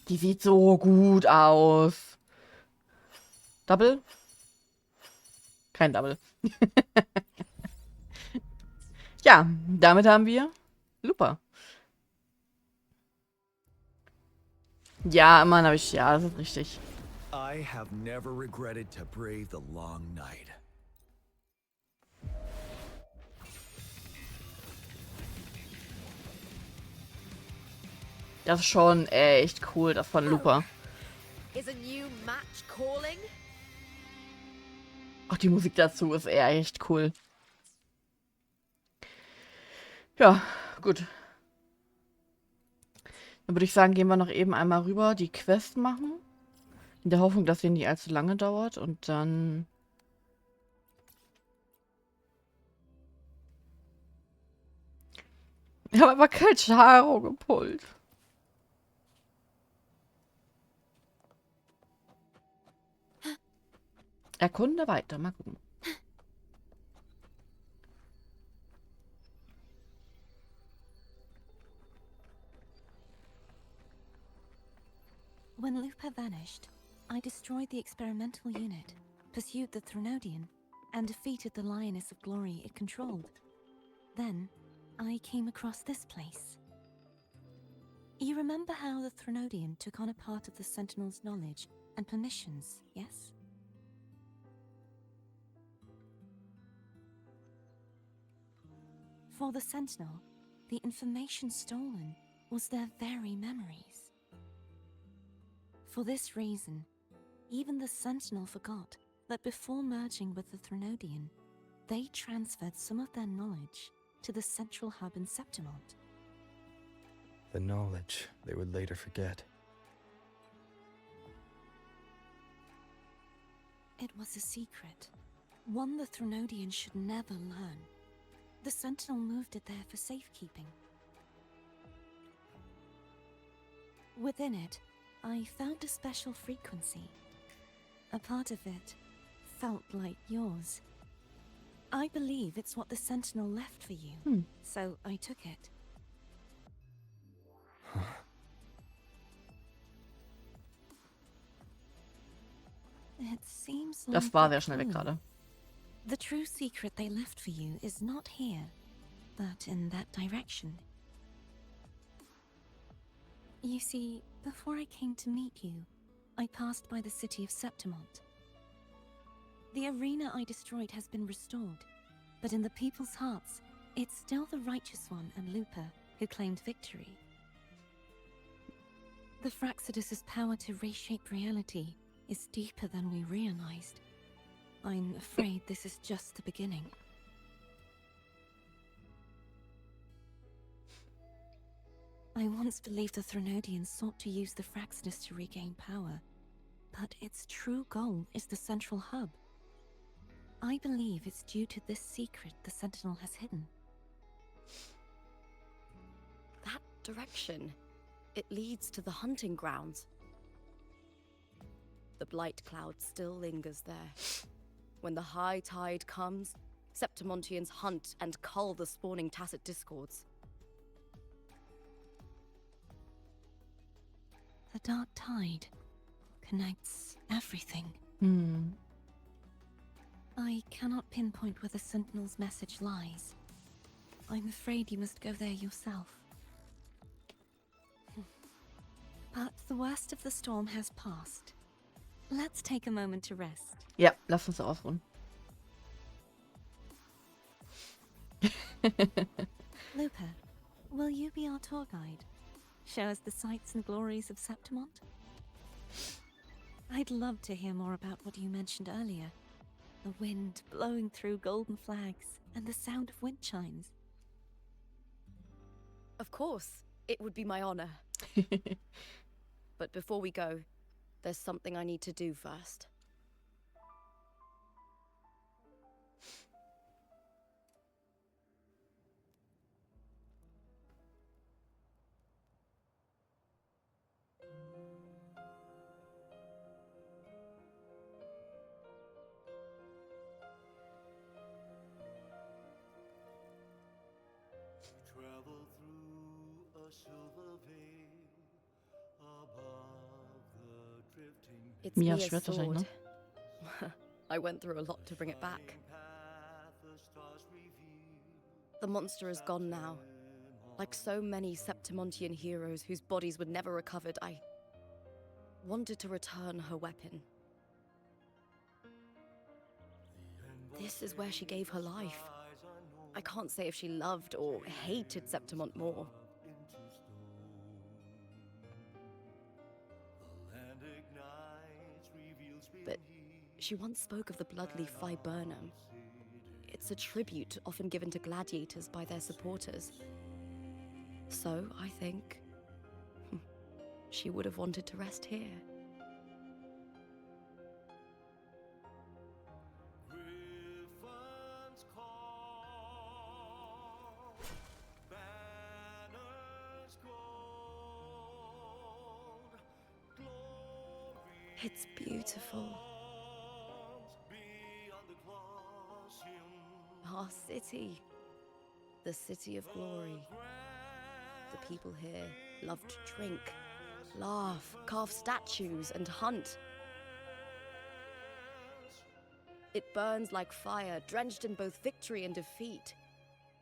Die sieht so gut aus. Double? Kein Double. Ja, damit haben wir LUPA. Ja, Mann, habe ich. Ja, das ist richtig. I have never regretted to brave the long night. Das ist schon echt cool, das von LUPA. Is a new match calling? Auch die Musik dazu ist echt cool. Ja, gut. Dann würde ich sagen, gehen wir noch eben einmal rüber, die Quest machen. In der Hoffnung, dass sie nicht allzu lange dauert. Und dann... Ich habe einfach kein Charo gepullt. Erkunde weiter, mal gucken. When LUPA vanished, I destroyed the experimental unit, pursued the Threnodian, and defeated the Lioness of Glory it controlled. Then, I came across this place. You remember how the Threnodian took on a part of the Sentinel's knowledge and permissions, yes? For the Sentinel, the information stolen was their very memories. For this reason, even the Sentinel forgot that before merging with the Threnodian, they transferred some of their knowledge to the central hub in Septimont. The knowledge they would later forget. It was a secret, one the Threnodian should never learn. The Sentinel moved it there for safekeeping. Within it, I found a special frequency. A part of it felt like yours. I believe it's what the Sentinel left for you, so I took it. It seems like Das war a sehr schnell weg clue. gerade. The true secret they left for you is not here, but in that direction. You see, before I came to meet you, I passed by the city of Septimont. The arena I destroyed has been restored, but in the people's hearts, it's still the Righteous One and LUPA who claimed victory. The Fraxidus's power to reshape reality is deeper than we realized. I'm afraid this is just the beginning. I once believed the Threnodians sought to use the Fraxidus to regain power, but its true goal is the central hub. I believe it's due to this secret the Sentinel has hidden. That direction, it leads to the hunting grounds. The blight cloud still lingers there. When the high tide comes, Septimontians hunt and cull the spawning tacit discords. The dark tide connects everything. I cannot pinpoint where the Sentinel's message lies. I'm afraid you must go there yourself. But the worst of the storm has passed. Let's take a moment to rest. Ja, lass uns ausruhen. LUPA, will you be our tour guide? Show us the sights and glories of Septimont? I'd love to hear more about what you mentioned earlier. The wind blowing through golden flags and the sound of wind chimes. Of course, it would be my honor. But before we go, there's something I need to do first. Travel through a silver veil above the drifting It's Mia's Mia's Schwert wahrscheinlich, sword. ne? I went through a lot to bring it back. The monster is gone now. Like so many Septimontian heroes whose bodies were never recovered, I wanted to return her weapon. This is where she gave her life. I can't say if she loved or hated Septimont more. But she once spoke of the bloodleaf viburnum. It's a tribute often given to gladiators by their supporters. So, I think, she would have wanted to rest here. It's beautiful. Our city. The city of glory. The people here love to drink, laugh, carve statues, and hunt. It burns like fire, drenched in both victory and defeat.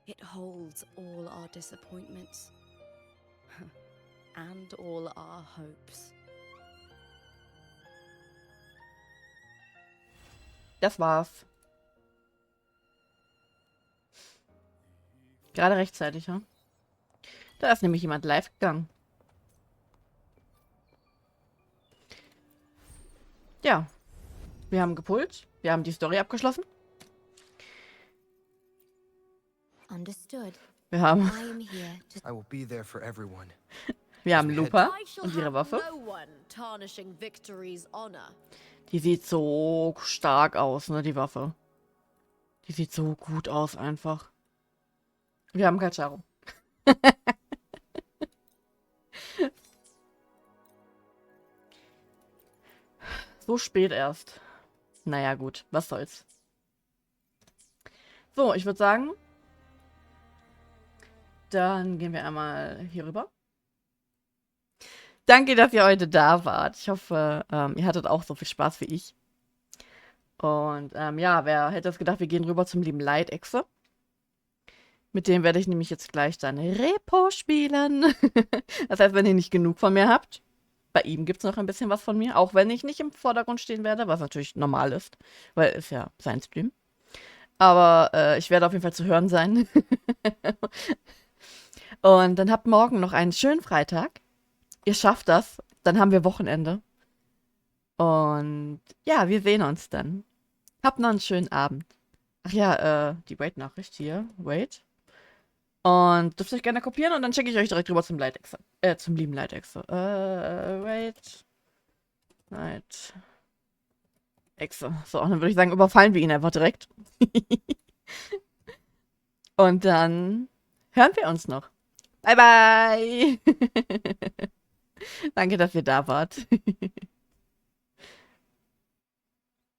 It holds all our disappointments and all our hopes. Das war's. Gerade rechtzeitig, ja? Da ist nämlich jemand live gegangen. Ja. Wir haben gepullt. Wir haben die Story abgeschlossen. Understood. Wir haben, I am here to I will be there for everyone. wir haben LUPA I shall und ihre have Waffe. no one tarnishing Victory's honor. Die sieht so stark aus, ne, die Waffe. Die sieht so gut aus einfach. Wir haben kein Charo. So spät erst. Naja, gut. Was soll's. So, ich würde sagen, dann gehen wir einmal hier rüber. Danke, dass ihr heute da wart. Ich hoffe, ihr hattet auch so viel Spaß wie ich. Und ja, wer hätte es gedacht, wir gehen rüber zum lieben Leitechse. Mit dem werde ich nämlich jetzt gleich dann Repo spielen. Das heißt, wenn ihr nicht genug von mir habt, bei ihm gibt es noch ein bisschen was von mir, auch wenn ich nicht im Vordergrund stehen werde, was natürlich normal ist, weil ist ja sein Stream. Aber ich werde auf jeden Fall zu hören sein. Und dann habt morgen noch einen schönen Freitag. Ihr schafft das. Dann haben wir Wochenende. Und ja, wir sehen uns dann. Habt noch einen schönen Abend. Ach ja, die Wait-Nachricht hier. Wait. Und dürft ihr euch gerne kopieren und dann schicke ich euch direkt rüber zum Leitechse. Zum lieben Leitechse. Wait. Leitechse. So, dann würde ich sagen, überfallen wir ihn einfach direkt. Und dann hören wir uns noch. Bye, bye. Danke, dass ihr da wart.